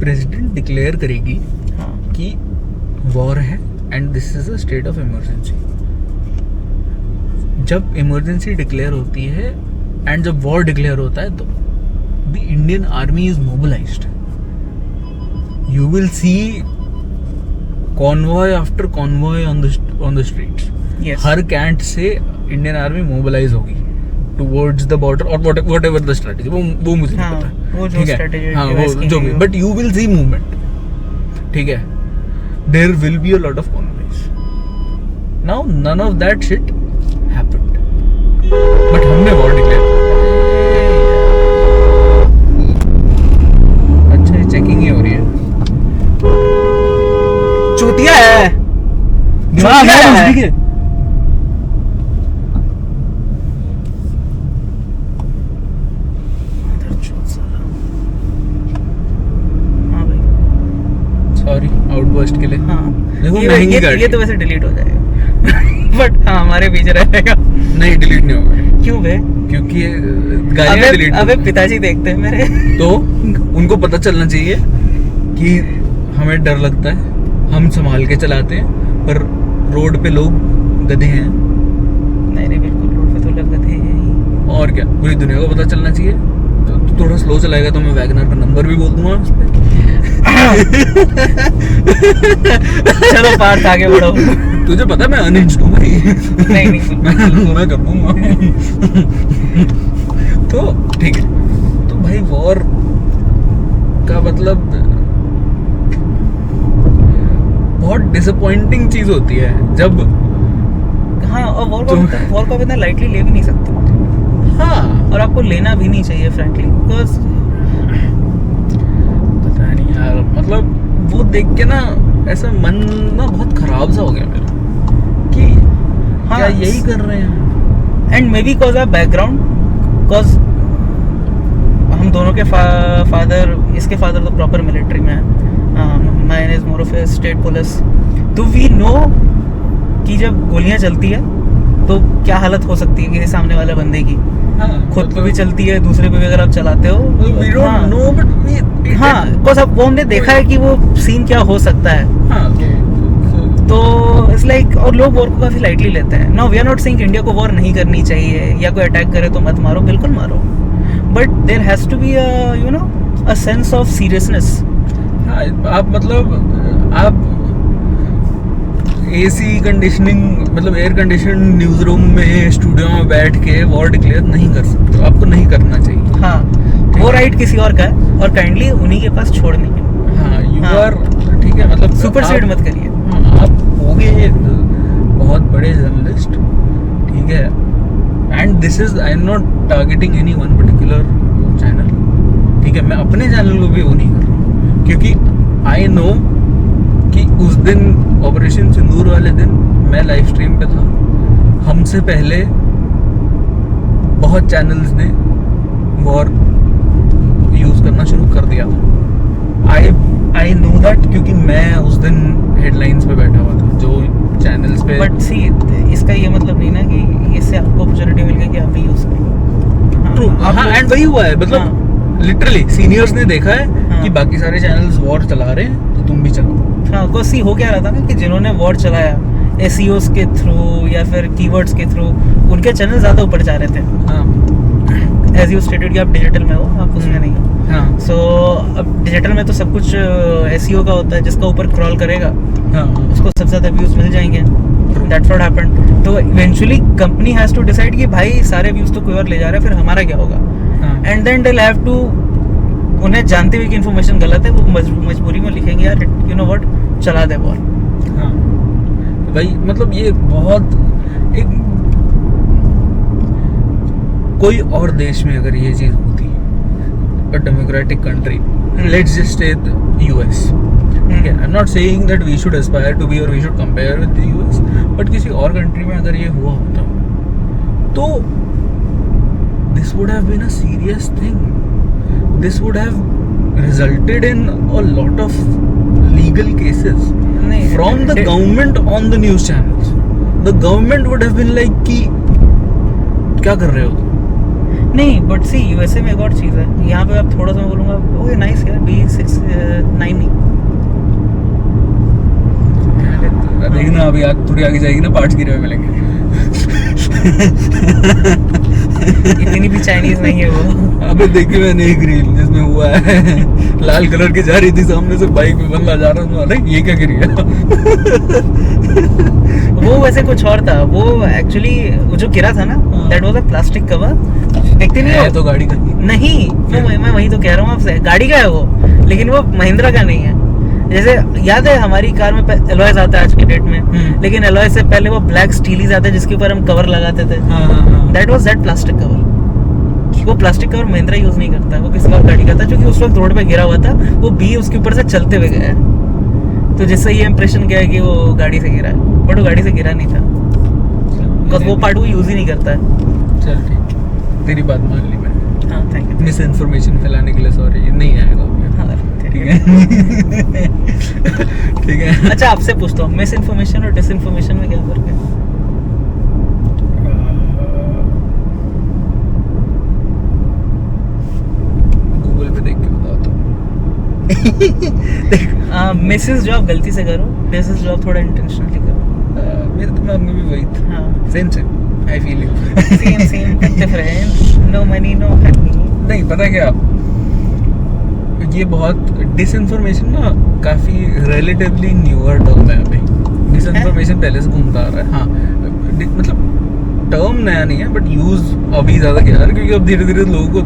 प्रेसिडेंट डिक्लेयर करेगी हाँ, कि वॉर है and this is a state of emergency. जब इमरजेंसी डिक्लेयर होती है एंड जब वॉर डिक्लेयर होता है तो the Indian army is mobilised. You will see convoy after convoy on the streets. yes, हर कैंट से इंडियन आर्मी मोबिलाइज होगी टुवर्ड्स द बॉर्डर और व्हाटएवर द स्ट्रेटजी, वो मुझे नहीं हाँ, पता, वो जो ठीक है? strategy हाँ, device वो की जो गई भी, हो। But you will see movement, ठीक है? There will be a lot of convoys. Now none of that shit happened, but हमने वॉर डिक्लेयर। अच्छा, ये चेकिंग ही हो रही है। चूतिया है, दिमाग चूतिया है है। उसकी के। हाँ भाई, सॉरी आउटबर्स्ट के लिए। हाँ, देखो, ये महंगी ये- गाड़ी ये तो वैसे डिलीट हो जाएगा बट हाँ, हमारे बीच रहेगा। नहीं, डिलीट नहीं होगा क्यों बे? क्योंकि गालियाँ डिलीट अबे पिताजी देखते हैं मेरे। तो उनको पता चलना चाहिए कि हमें डर लगता है, हम संभाल के चलाते हैं, पर रोड पे लोग गधे हैं। नहीं बिल्कुल रोड पे तो लगत है ही। और क्या, पूरी दुनिया को पता चलना चाहिए। तो थोड़ा स्लो चलाएगा तो मैं वैगनर का नंबर भी बोल दूंगा उस पे। चलो पार्थ आगे बढ़ो। तुझे पता है मैं अनहिंज्ड हूँ भाई। नहीं नहीं मैं कर दूंगा। तो ठीक है, तो भाई वॉर का मतलब बहुत डिसअपॉइंटिंग चीज होती है जब, हाँ, और वॉर को इतना लाइटली ले भी नहीं सकते। हाँ, और आपको लेना भी नहीं चाहिए फ्रैंकली, बिकॉज पता नहीं यार, मतलब वो देख के ना ऐसा मन ना बहुत खराब सा हो गया मेरा कि हाँ, क्या यही कर रहे हैं। And may be cause of background, cause हम दोनों के फादर, इसके फादर तो प्रॉपर मिलिट्री में है, mine is more of A state police, तो वी नो कि जब गोलियां चलती है तो क्या हालत हो सकती है किसी सामने वाले बंदे की। हाँ, खुद पे भी चलती है, दूसरे पे भी अगर आप चलाते हो। we don't know, but we हाँ, बिकॉज अब वो हमने देखा है कि वो सीन क्या हो सकता है। हाँ, तो इट्स लाइक, और लोग वॉर को काफी लाइटली लेते हैं। Now we are not saying India को वॉर नहीं करनी चाहिए, या कोई अटैक करे तो मत मारो, बिल्कुल मारो, but there has to be you know a sense of seriousness. हाँ, आप मतलब आप एसी कंडीशनिंग, मतलब एयर कंडीशन न्यूज रूम में स्टूडियो में बैठ के वॉर डिक्लेयर नहीं कर सकते, आपको नहीं करना चाहिए। हाँ, वो राइट किसी और का है, और काइंडली उन्हीं के पास छोड़नी है। हाँ, यू हाँ। आर, ठीक है, मतलब सुपरसीड मत करिए। हाँ, आप होगे एक बहुत बड़े जर्नलिस्ट, ठीक है, and this is, I am not targeting any one particular channel, ठीक है, मैं अपने चैनल को भी वो नहीं कर रहा हूँ, क्योंकि आई नो कि उस दिन ऑपरेशन सिंदूर वाले दिन मैं लाइव स्ट्रीम पे था, हमसे पहले बहुत चैनल्स ने वॉर यूज करना शुरू कर दिया था। आई नो दैट, क्योंकि मैं उस दिन हेडलाइंस पे बैठा हुआ था जो चैनल्स पे। बट सी, इसका ये मतलब नहीं ना कि इससे आपको अपॉर्चुनिटी मिल गई कि आप भी यूज करें। ट्रू, हाँ, एंड वही हुआ है, मतलब लिटरली सीनियर्स ने देखा है हाँ। कि बाकी सारे चैनल्स वॉर चला रहे हैं तो तुम भी चलाओ। हाँ, को सी हो क्या रहा था ना कि जिन्होंने वॉर चलाया एसईओस के थ्रू या फिर कीवर्ड्स के थ्रू, उनके चैनल ज़्यादा ऊपर जा रहे थे। हाँ, एज यू स्टेटेड कि आप डिजिटल में हो, आप उसमें नहीं हो। हाँ, सो अब डिजिटल में तो सब कुछ एसईओ का होता है, जिसका ऊपर क्रॉल करेगा हाँ, उसको सबसे ज़्यादा व्यूज़ मिल जाएंगे। That's what happened. तो eventually company has to decide कि भाई सारे व्यूज़ तो कोई और ले जा रहा है, फिर हमारा क्या होगा। हाँ, and then they have to, उन्हें जानते हुए कि इन्फॉर्मेशन गलत है, वो मजबूरी में लिखेंगे यार यू नो व्हाट, चला दे वॉर। हाँ, तो भाई मतलब ये बहुत एक, कोई और देश में अगर ये चीज होती, a democratic country, let's just say US, ठीक है, I am not saying that we should aspire to be और we should compare with the US, but किसी और कंट्री में अगर ये हुआ होता तो this would have been a serious thing, this would have resulted in a lot of legal cases from the government on the news channels. The government would have been like कि क्या कर रहे हो तुम? नहीं, बट सी यूएसए में एक और चीज़ है, यहाँ पे आप थोड़ा सा मैं बोलूँगा ओह नाइस यार, B69 नहीं। देखना अभी थोड़ी आगे जाएगी ना, पार्ट्स गिरे हुए मिलेंगे। इतनी भी चाइनीज नहीं है वो। अबे देखी मैंने एक रील जिसमें हुआ है, लाल कलर की जा रही थी, सामने से बाइक पे बंदा जा रहा था, अरे ये क्या गिर गया। वो वैसे कुछ और था, वो एक्चुअली जो गिरा था ना, that was a plastic cover. देखते नहीं हो तो गाड़ी का नहीं, मैं वही तो कह रहा हूँ आपसे, गाड़ी का है वो, लेकिन वो महिंद्रा का नहीं है। जैसे याद है हमारी कार में एलॉयज आता है आज की डेट में, लेकिन एलॉय से पहले वो ब्लैक स्टीलीज आता है जिसके ऊपर हम कवर लगाते थे। That was that plastic cover. वो प्लास्टिक कवर महिंद्रा यूज नहीं करता, वो किसी और गाड़ी का था, जो कि उस वक्त रोड पे गिरा हुआ था, वो बी उसके ऊपर से चलते हुए गया है, तो जिससे ये इंप्रेशन गया कि वो गाड़ी से गिरा है, बट वो गाड़ी से गिरा नहीं था, बिकॉज वो पार्ट वो यूज ही नहीं करता है। चल ठीक, तेरी बात मान ली मैंने। हाँ, थैंक यू। मिस इन्फॉर्मेशन फैलाने के लिए सॉरी, नहीं आएगा हाँ, ठीक है। ठीक है। अच्छा, आपसे पूछता हूँ, मिस इन्फॉर्मेशन और डिस इन्फॉर्मेशन में क्या फर्क है? गूगल पे देख के बताता हूँ। मिसेस जो आप गलती से करो, डिस जो आप थोड़ा इंटेंशनली करो। मेरे दिमाग में भी वही था। हाँ, same same. I feel you. Same but different, no money no honey. नहीं पता क्या, ये बहुत डिसइंफॉर्मेशन ना काफी रिलेटिवली न्यूअर टर्म है अभी। डिसइंफॉर्मेशन पहले से घूमता आ रहा है। हाँ मतलब टर्म नया नहीं है बट यूज अभी ज्यादा किया जा रहा है, क्योंकि अब धीरे धीरे लोगों को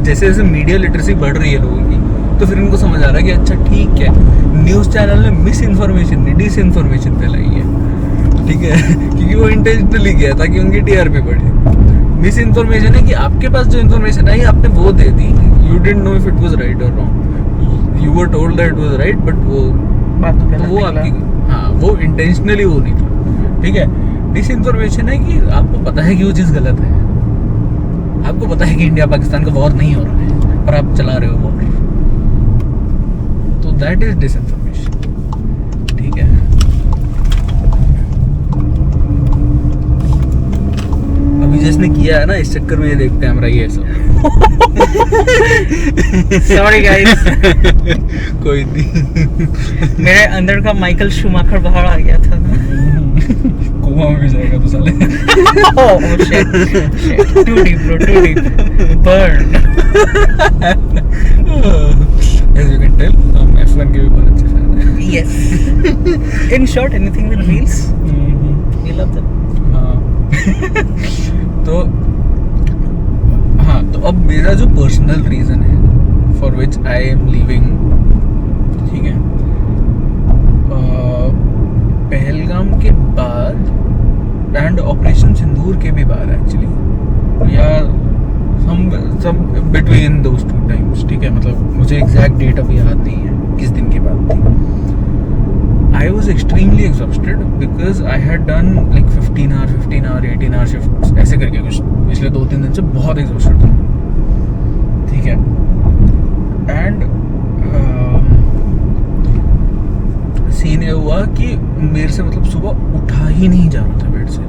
जैसे जैसे मीडिया लिटरेसी बढ़ रही है लोगों की, तो फिर इनको समझ आ रहा है कि अच्छा ठीक है, न्यूज़ चैनल ने मिस इन्फॉर्मेशन नहीं डिस इन्फॉर्मेशन फैलाई है, ठीक है क्योंकि वो इंटेंशनली किया ताकि उनकी टीआरपी बढ़े। मिस इन्फॉर्मेशन है कि आपके पास जो इन्फॉर्मेशन आई आपने वो दे दी, you didn't know if it was right और wrong, you were told that it was right but वो बात तो वो आपकी, हाँ वो इंटेंशनली वो नहीं था, ठीक है। डिस इन्फॉर्मेशन है कि आपको पता है कि वो चीज़ गलत है, आपको पता है कि इंडिया पाकिस्तान का वॉर नहीं हो रहा है पर आप चला रहे हो वॉर, तो दैट इज डिस इन्फॉर्मेशन, ठीक है। अभी जिसने किया है ना इस चक्कर में ये देखते हैं हमारा ये सब सॉरी गाइस, कोई नहीं। मेरे अंदर का माइकल शूमाकर बाहर आ गया था ना। कुआं में भी जाएगा तो साले। Oh shit, too deep bro, too deep, burn। As you can tell, हम F1 के भी बहुत अच्छे फैन हैं। Yes। In short, anything with wheels, we love them। तो हाँ, तो अब मेरा जो पर्सनल रीजन है for which I am leaving, ठीक है, पहलगाम के बाद एंड ऑपरेशन सिंदूर के भी बाद एक्चुअली, या हम बिटवीन दोज टू टाइम्स, ठीक है, मतलब मुझे एग्जैक्ट डेट अभी याद नहीं है किस दिन की बात थी। I was extremely exhausted because I had done like 15 hour 18 hour shifts ऐसे करके कुछ पिछले 2-3 दिन से बहुत exhausted था, ठीक है। एंड सीन ये हुआ कि मेरे से मतलब सुबह उठा ही नहीं जा रहा था बेड से,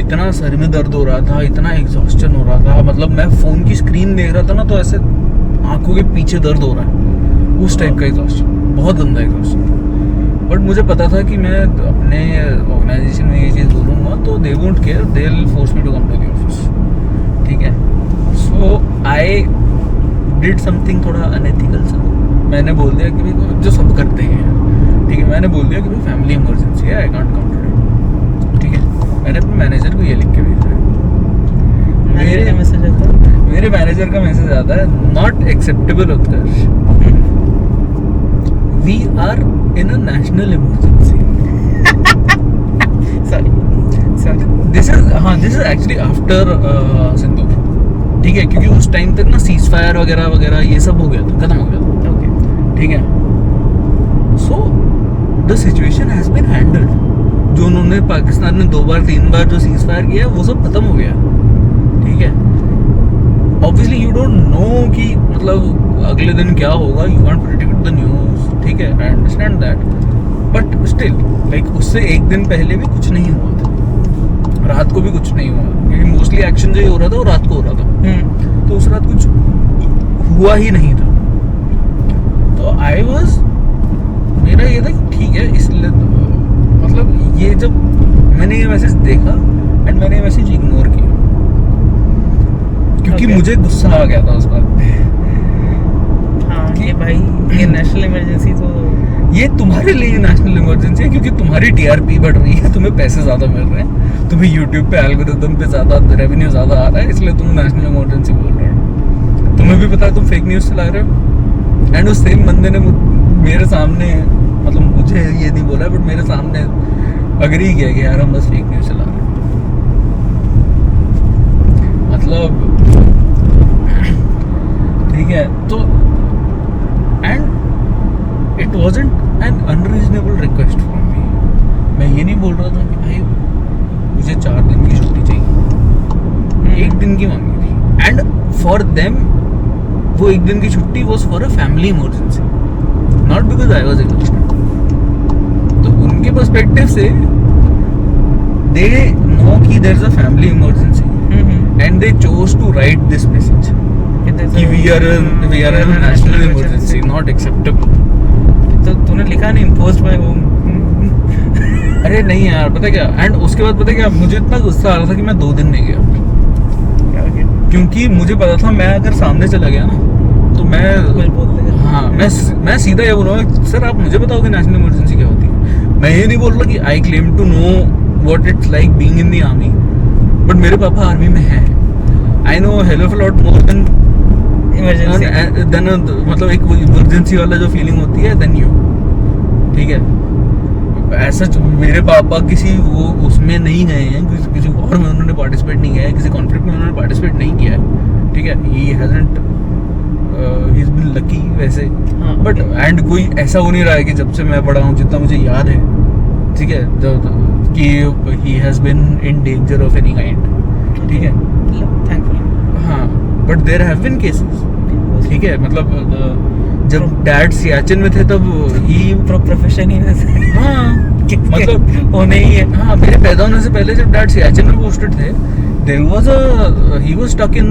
इतना सर में दर्द हो रहा था, इतना एग्जॉस्शन हो रहा था, मतलब मैं फ़ोन की स्क्रीन देख रहा था ना तो ऐसे आंखों के पीछे दर्द हो रहा है, उस टाइप का एग्जॉस्शन, बहुत गंदा एग्जॉस्शन। बट मुझे पता था कि मैं अपने ऑर्गेनाइजेशन में ये चीज़ बोलूँगा तो they won't care, they will force me to come to the office, ठीक है। सो आई डिड समथिंग थोड़ा अनएथिकल सा, मैंने बोल दिया कि भाई जो सब करते हैं, ठीक है, मैंने बोल दिया कि भाई फैमिली इमरजेंसी है, आई कांट कम टुडे, ठीक है। मैंने अपने मैनेजर को ये लिख के भेजा है। मेरे मैनेजर का मैसेज आता है, not acceptable Utkarsh, we are in a national emergency। sorry this is actually after सिंदूर, ठीक है, क्योंकि उस टाइम तक ना सीज फायर वगैरह वगैरह ये सब हो गया था, खत्म हो गया था, Okay। ठीक है। So the situation has been handled, जो उन्होंने पाकिस्तान ने 2 बार 3 बार जो सीज फायर किया वो सब खत्म हो गया, ठीक है। ऑब्वियसली यू डोंट नो कि मतलब अगले दिन क्या होगा, you can't predict the news, ठीक है, I understand that, but still like उससे एक दिन पहले भी कुछ नहीं हुआ था, रात को भी कुछ नहीं हुआ, क्योंकि मोस्टली एक्शन जो हो रहा था वो रात को हो रहा था, तो उस रात कुछ हुआ ही नहीं था। तो आई वाज, मेरा ये था कि ठीक है, इसलिए मतलब ये जब मैंने ये मैसेज देखा एंड मैंने ये मैसेज इग्नोर किया, क्योंकि मुझे गुस्सा आ गया था उस बात पे। हाँ कि भाई ये नेशनल इमरजेंसी, तो ये तुम्हारे लिए नेशनल इमरजेंसी है क्योंकि तुम्हारी टीआरपी बढ़ रही है, तुम्हें पैसे ज़्यादा मिल रहे हैं, तुम्हें यूट्यूब पे एल्गोरिथम पे ज़्यादा रेवेन्यू ज़्यादा आ रहा है, इसलिए तुम नेशनल इमरजेंसी बोल रहे हो। तुम्हें भी पता है तुम फेक न्यूज़ चला रहे हो। एंड उस सेम बंदे ने मेरे सामने, मतलब मुझे ये नहीं बोला बट मेरे सामने अग्री किया कि यार हम बस फेक न्यूज़ चला रहे हैं, मतलब ठीक है। तो and it wasn't an unreasonable request from me, मैं ये नहीं बोल रहा था कि भाई मुझे 4 दिन की छुट्टी चाहिए, 1 दिन की मांगी थी। एंड फॉर देम वो 1 दिन की छुट्टी was for a family emergency, not because I was exhausted. तो उनके पर्सपेक्टिव से दे नो कि there is a family emergency and they chose to write this message कि we are a national emergency, not acceptable। तो तूने लिखा नहीं, imposed by whom? अरे नहीं यार, पता क्या, एंड उसके बाद पता क्या, मुझे इतना गुस्सा आ रहा था कि मैं 2 दिन नहीं गया, क्योंकि मुझे पता था मैं अगर सामने चला गया ना तो मैं कुछ बोल देगा। हाँ, मैं सीधा ये बोलूँगा, सर आप मुझे बताओगे नेशनल इमरजेंसी क्या होती है। मैं ये नहीं बोल रहा कि I claim to know what it's like being in the army, but मेरे पापा आर्मी में है। I know hell of a lot more than emergency then, मतलब एक इमरजेंसी वाला जो फीलिंग होती है देन यू, ठीक है। ऐसा मेरे पापा किसी वो उसमें नहीं गए हैं, किसी वॉर में उन्होंने पार्टिसिपेट नहीं किया है, किसी कॉन्फ्लिक्ट में उन्होंने पार्टिसिपेट नहीं किया है, ठीक है। He hasn't, he is been lucky वैसे, बट एंड कोई ऐसा हो नहीं रहा है कि जब से मैं बड़ा हूँ, जितना मुझे याद है, ठीक है, कि he has been in danger of any kind, ठीक है, थैंकफुली। हाँ, but there have been cases, ठीक है। मतलब जब डैड सियाचिन में थे तब ही प्रोफेशन ही वैसे, हाँ मतलब होने ही है। हाँ, मेरे पैदा होने से पहले जब डैड सियाचिन में पोस्टेड थे, there was he was stuck in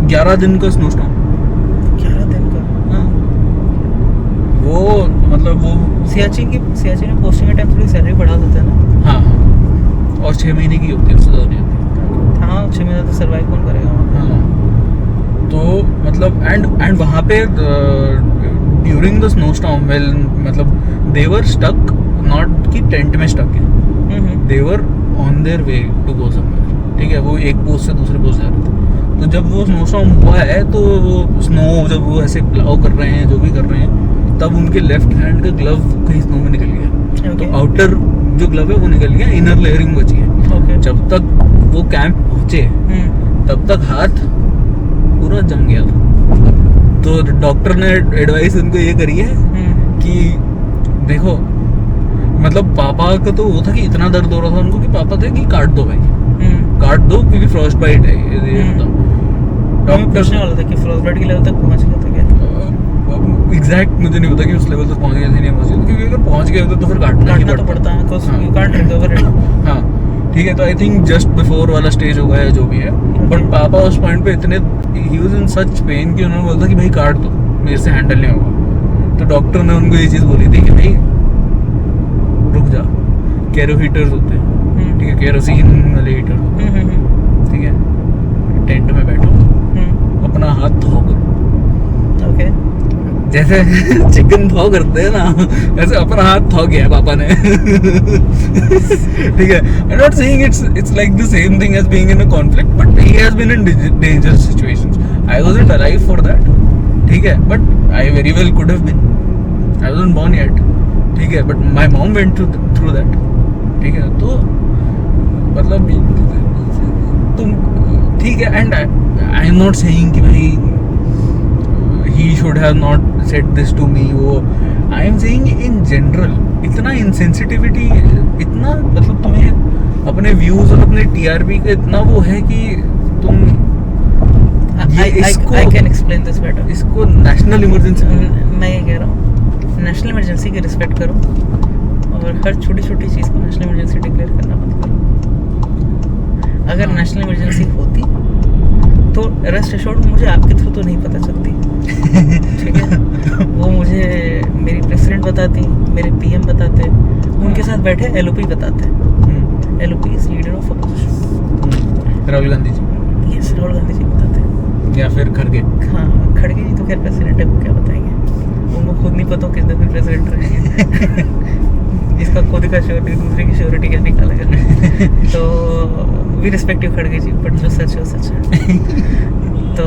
11 दिन का स्नो स्टॉर्म। 11 दिन का? हाँ, वो मतलब वो सियाचिन में पोस्टिंग के टाइम थोड़ी सैलरी बढ़ा देते हैं ना। हाँ हाँ, और 6 महीने की होती है, उससे ज़्यादा नहीं होती। हाँ, 6 महीने तो सर्वाइव कौन करेगा वहाँ? हाँ, तो मतलब एंड वहाँ पे during the snow storm, well मतलब दे वर स्टक, नॉट कि टेंट में स्टक है, they were on their way to go somewhere, ठीक है। वो एक पोस्ट से दूसरे पोस्ट जा रहे थे, तो जब वो स्नो स्टॉर्म हुआ है तो वो स्नो, जब वो ऐसे प्लाव कर रहे हैं, जो भी कर रहे हैं, तब उनके लेफ्ट हैंड का ग्लव कहीं स्नो में निकल गया। तो आउटर जो ग्लव है वो निकल गया, इनर लेयरिंग बची है। जब तक वो कैंप पहुंचे तब तक हाथ पूरा जम गया था। तो डॉक्टर ने एडवाइस उनको ये करी है कि देखो, मतलब पापा का तो वो था कि इतना दर्द हो रहा था उनको कि पापा थे कि काट दो भाई, काट दो, क्योंकि फ्रॉस्ट बाइट है ये डॉक्टर पूछने वाला था कि फ्रॉस्ट बाइट के लेवल तक पहुंच गया था क्या? एग्जैक्ट मुझे नहीं पता कि उस लेवल तक पहुंच गया था नहीं पहुंच गया, क्योंकि अगर पहुंच गए होते तो फिर काटना तो पड़ता है, because you can't recover it. हाँ, ठीक है। तो आई थिंक जस्ट बिफोर वाला स्टेज होगा या जो भी है, बट पापा उस पॉइंट पे इतने, he was in such pen कि उन्होंने बोला कि भाई काट दो, मेरे से हैंडल नहीं होगा। तो डॉक्टर ने उनको ये चीज़ बोली थी कि भाई रुक जा, कैरो हीटर्स होते हैं, ठीक है, केरोसिन वाले हीटर, ठीक है, टेंट में बैठो, अपना हाथ धो करो, ओके, जैसे चिकन थॉ करते हैं ना, ऐसे अपना हाथ थॉ गया है पापा ने। ठीक है, I am not saying it's like the same thing as being in a conflict, but he has been in dangerous situations. I wasn't alive for that, ठीक है, but I very well could have been, I wasn't born yet, ठीक है, but my mom went through that, ठीक है। तो मतलब तुम, ठीक है, and I am not saying कि भाई he should have not said this to me, वो I am saying in general, इतना insensitivity, इतना मतलब तुम्हें अपने views और अपने TRP का इतना वो है कि तुम I can explain this better. इसको नेशनल इमरजेंसी, मैं ये कह रहा हूँ, नेशनल इमरजेंसी की रिस्पेक्ट करो और हर छोटी छोटी चीज़ को नेशनल इमरजेंसी डिक्लेयर करना बंद करो। अगर नेशनल इमरजेंसी होती तो रेस्ट एश्योर्ड मुझे आपके थ्रू तो नहीं पता चलती, ठीक है। वो मुझे मेरी प्रेसिडेंट बताती, मेरे पीएम बताते, उनके साथ बैठे एलओपी बताते। LOP is leader of opposition, Rahul Gandhi ji, yes, Rahul Gandhi ji बताते, या फिर खड़गे। हाँ, खड़गे जी तो खैर प्रेसिडेंट है, वो क्या बताएंगे, उनको खुद नहीं पता किस दिन प्रेसिडेंट रहेंगे। जिसका खुद का श्योरिटी दूसरे की श्योरिटी क्या निकालेगा। तो वी रिस्पेक्ट यू खड़गे जी, बट जो सच है वो सच है। तो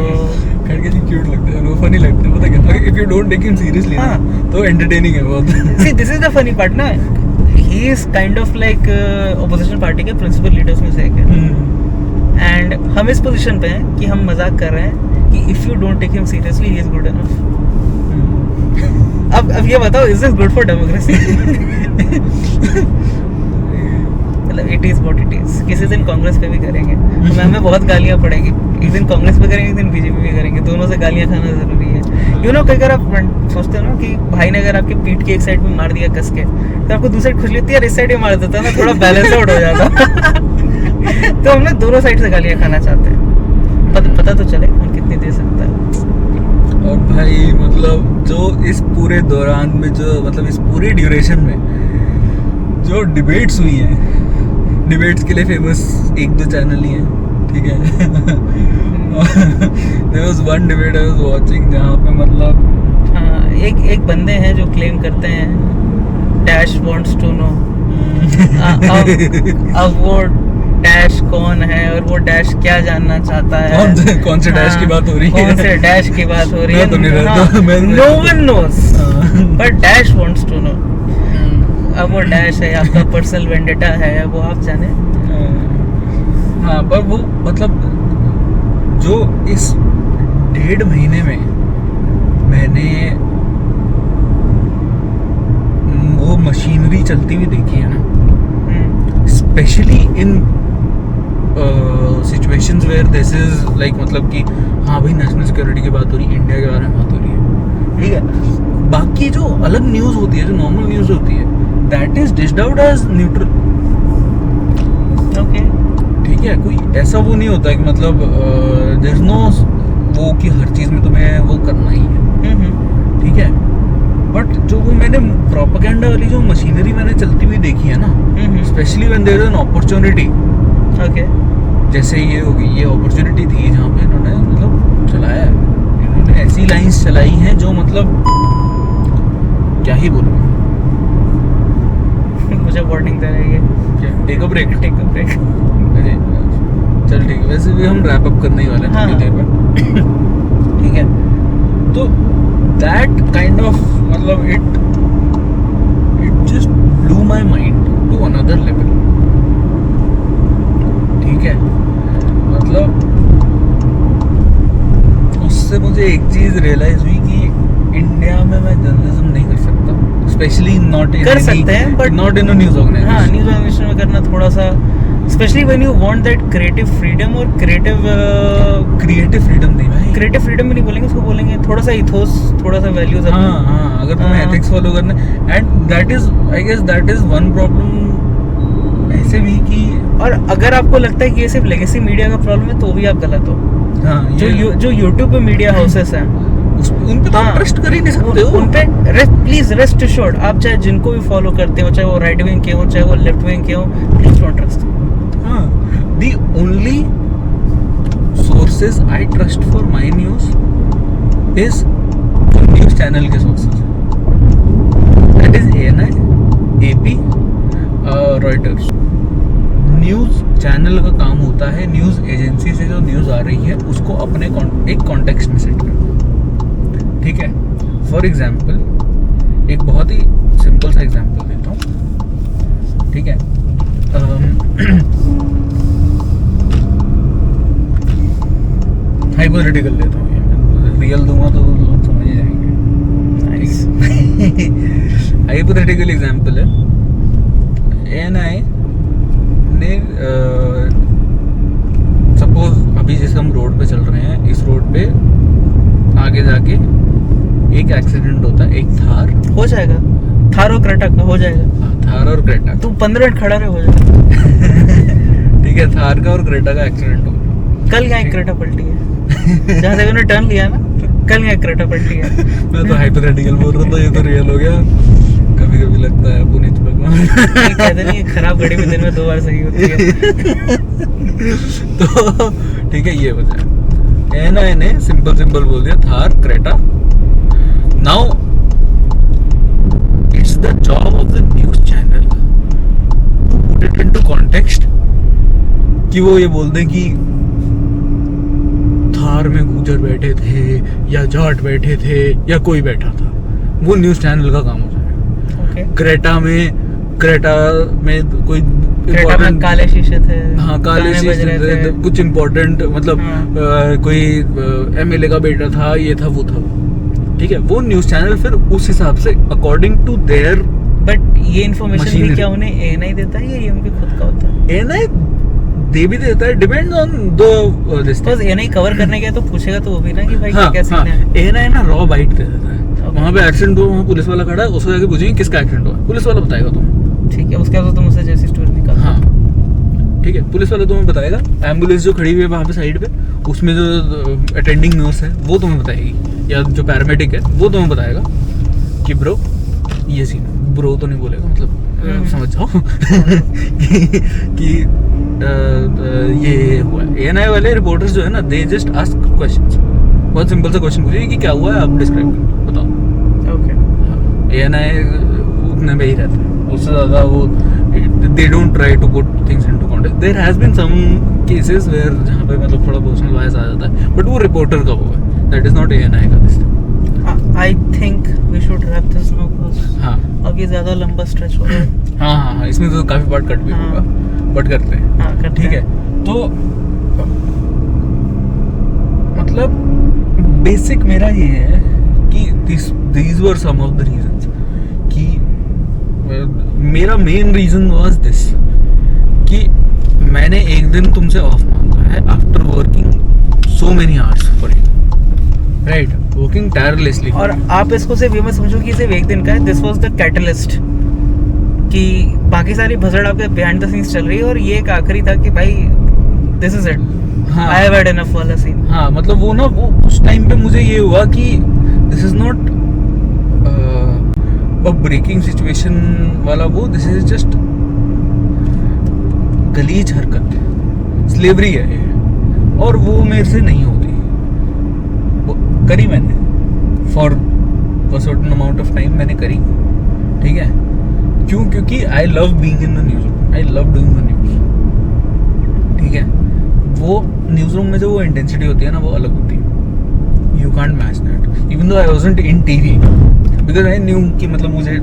खड़गे जी क्यूट लगते हैं, वो फनी लगते हैं, पता क्या, if you don't take him seriously ना तो एंटरटेनिंग है बहुत। See this is the funny part ना, he is kind of like opposition party के प्रिंसिपल लीडर्स में से एक है, एंड हम इस पोजीशन पे हैं कि हम मजाक कर रहे हैं कि if you don't take him seriously he is good enough. अब ये बताओ, is this good for democracy? मतलब it is what it is. किसी दिन कांग्रेस पे भी करेंगे तो हमें बहुत गालियां पड़ेंगी, एक दिन कांग्रेस पे करेंगे, एक दिन बीजेपी पे करेंगे, दोनों से गालियां खाना जरूरी है। यू नो, कई बार आप सोचते हो ना कि भाई ने अगर आपके पीठ की एक साइड में मार दिया कस के, तो आपको दूसरी साइड खुश लगती है, यार इस साइड में मार देता है ना, थोड़ा बैलेंस आउट हो जाता। तो हम लोग दोनों साइड से गालियां खाना चाहते हैं, पता तो चले कौन कितनी दे सकता है। और भाई मतलब जो इस पूरे दौरान में, जो मतलब इस पूरे ड्यूरेशन में जो डिबेट्स हुई हैं, डिबेट्स के लिए फेमस 1-2 चैनल ही हैं, ठीक है। There was one debate I was watching जहाँ पे मतलब हाँ, एक बंदे हैं जो क्लेम करते हैं डैश वांट्स टू नो। अब वो डैश कौन है और वो डैश क्या जानना चाहता है, कौन से डैश की बात हो रही है, कौन से डैश की बात हो रही है, मैं तो नहीं रहता, no one knows but dash wants to know. अब वो डैश है आपका पर्सनल वेंडेटा है, वो आप जाने। हाँ, पर वो मतलब जो इस 1.5 महीने में मैंने वो मशीनरी चलती हुई देखी है ना, specially in situations where this is like मतलब कि हाँ भाई नेशनल सिक्योरिटी की बात हो रही है, इंडिया के बारे में बात हो रही है, ठीक है। बाकी जो अलग न्यूज़ होती है, जो नॉर्मल न्यूज़ होती है, that is dished out as neutral. Okay, ठीक है, कोई ऐसा वो नहीं होता कि मतलब देयर इज नो वो कि हर चीज़ में तुम्हें वो करना ही है, ठीक है। बट जो वो मैंने प्रोपेगेंडा वाली जो मशीनरी मैंने चलती हुई देखी है ना, specially when there is an opportunity, okay, जैसे ये होगी, ये अपॉर्चुनिटी थी जहाँ पे इन्होंने मतलब चलाया है, इन्होंने ऐसी लाइंस चलाई हैं जो मतलब क्या ही बोलूं। मुझे वार्निंग दे रही है क्या, take a break? Take a break. अरे चल ठीक है, वैसे भी हम रैप अप करने ही वाले हैं थोड़ी देर में, ठीक है। तो दैट काइंड ऑफ मतलब it just blew my mind to another level, ठीक है। मतलब उससे मुझे एक चीज रियलाइज हुई कि इंडिया में मैं जर्नलिज्म नहीं कर सकता, स्पेशली नॉट इन, कर सकते हैं but not in a news organisation. हाँ, न्यूज़ ऑर्गेनाइजेशन में करना थोड़ा सा, specially when you want that creative freedom और क्रिएटिव फ्रीडम नहीं भाई, क्रिएटिव फ्रीडम भी नहीं बोलेंगे उसको, बोलेंगे थोड़ा सा इथोस, थोड़ा सा वैल्यूज। हाँ, अगर तुम्हें एथिक्स फॉलो करना, and that is I guess that is one problem ऐसे भी कि, और अगर आपको लगता है कि ये सिर्फ लेगेसी मीडिया का प्रॉब्लम है तो भी आप गलत हो। हाँ, जो यूट्यूब पे मीडिया हाउसेस हैं उन पे तो आप ट्रस्ट कर ही नहीं सकते हो। उन पे प्लीज रेस्ट एश्योर्ड, आप चाहे जिनको भी फॉलो करते हो, चाहे वो राइट विंग के हो, चाहे वो लेफ्ट विंग के हो, प्लीज डोंट ट्रस्ट। हाँ, the only sources I trust for my news is news channel के sources, that is ANI, AP, Reuters. News channel का काम होता है न्यूज़ एजेंसी से जो न्यूज़ आ रही है उसको अपने एक कॉन्टेक्स्ट में सेट करना, ठीक है। फॉर एग्जाम्पल, एक बहुत ही सिंपल सा एग्जाम्पल देता हूँ, ठीक है। हाइपोथेटिकल लेता हूँ, रियल दूंगा तो लोग समझ ही जाएंगे। हाइपोथेटिकल एग्जाम्पल है, ANI ने सपोज अभी जैसे हम रोड पे चल रहे हैं, इस रोड पे आगे जाके एक एक्सीडेंट होता है, एक थार हो जाएगा, थार और क्रेटा का हो जाएगा। हाँ, थार और क्रेटा, तू 15 मिनट खड़ा रहे, हो जाएगा। ठीक है, थार का और क्रेटा का एक्सीडेंट हो। कल यहाँ एक क्रेटा पलटी है, जहाँ से उन्होंने टर्न लिया ना, कल यहाँ एक क्रेटा पलटी है। मैं तो हाइपोथेटिकल बोल रहा था, ये तो रियल हो गया। कभी कभी लगता है पुनीत भगवान कहते नहीं, खराब घड़ी में दिन में 2 बार सही होती है। तो ठीक है, ये वजह है। ANI ने सिंपल बोल दिया Thar Creta. Now it's the job of the news channel to put it into context, कि वो ये बोल दें कि थार में गुजर बैठे थे या जाट बैठे थे या कोई बैठा था, वो न्यूज़ चैनल का काम हो जाएगा। okay. क्रेटा में कोई काले शीशे थे, हाँ, काले शीशे थे, कुछ इम्पोर्टेंट मतलब कोई MLA का बेटा था, ये था वो था, ठीक है। वो न्यूज़ चैनल फिर उस हिसाब से अकॉर्डिंग टू देयर, बट ये इन्फॉर्मेशन भी क्या उन्हें ANI देता है या ये उनके खुद का होता है? ANI दे भी देता है, depends on the this thing. ANI cover करने गया तो पूछेगा तो वो भी ना कि भाई हाँ, क्या सीन है। ANI ना रॉ बाइट दे देता है। वहाँ पे एक्सीडेंट हुआ, वहाँ पुलिस वाला खड़ा है, उसको जाके पूछेंगे किसका एक्सीडेंट हुआ, पुलिस वाला बताएगा तुम्हें, ठीक है। उसके बाद तुम उससे जैसी स्टोरी निकाल, हाँ ठीक है, पुलिस वाला तुम्हें बताएगा। एम्बुलेंस जो खड़ी हुई है वहाँ पे साइड पे, उसमें जो अटेंडिंग नर्स है वो तुम्हें बताएगी, या जो पैरामेडिक है वो तुम्हें बताएगा कि ब्रो ये सीन, ब्रो तो नहीं बोलेगा, मतलब समझ जाओ कि ये हुआ। ANI वाले रिपोर्टर्स जो है ना, दे जस्ट आस्क क्वेश्चंस, बहुत सिंपल सा क्वेश्चन पूछिए कि क्या हुआ है, आप डिस्क्राइब करो, बताओ। ओके। ANI उतने में ही रहता है, उससे ज़्यादा वो they don't try to put things into context. There has been some cases where जहाँ पे मतलब थोड़ा पर्सनल वॉइस आ जाता है, बट वो रिपोर्टर का वो है, दैट इज नॉट ANI का this. I think we should wrap this now because हाँ अब ये ज़्यादा लंबा स्ट्रेच हो रहा है। हाँ, इसमें तो काफ़ी पार्ट कट भी होगा, बट करते हैं। हाँ, करते ठीक हैं। है, तो मतलब बेसिक मेरा ये है कि these were some of the reasons कि मेरा मेन रीजन वाज दिस कि मैंने एक दिन तुमसे ऑफ मांगा है after working so many hours for you, right, working tirelessly. और आप इसको सिर्फ ये मत समझो कि सिर्फ एक दिन का है। दिस वाज द कैटलिस्ट कि बाकी सारी भसड़ आपके बिहाइंड द सीन्स चल रही है और ये एक आखिरी था कि भाई this is it, I have had enough वाला सीन। हाँ, मतलब वो ना, वो उस टाइम पे मुझे ये हुआ कि this is not a breaking situation वाला वो, दिस इज जस्ट गलीज हरकत, स्लेवरी है ये, और वो मेरे से नहीं होती। वो करी मैंने for a certain amount of time, मैंने करी, ठीक है। क्यों? क्योंकि I love being in the news, I love doing the news, ठीक है। वो न्यूज़ रूम में जो वो इंटेंसिटी होती है ना, वो अलग होती है, you can't match that. Even though I wasn't in TV, because I knew कि मतलब मुझे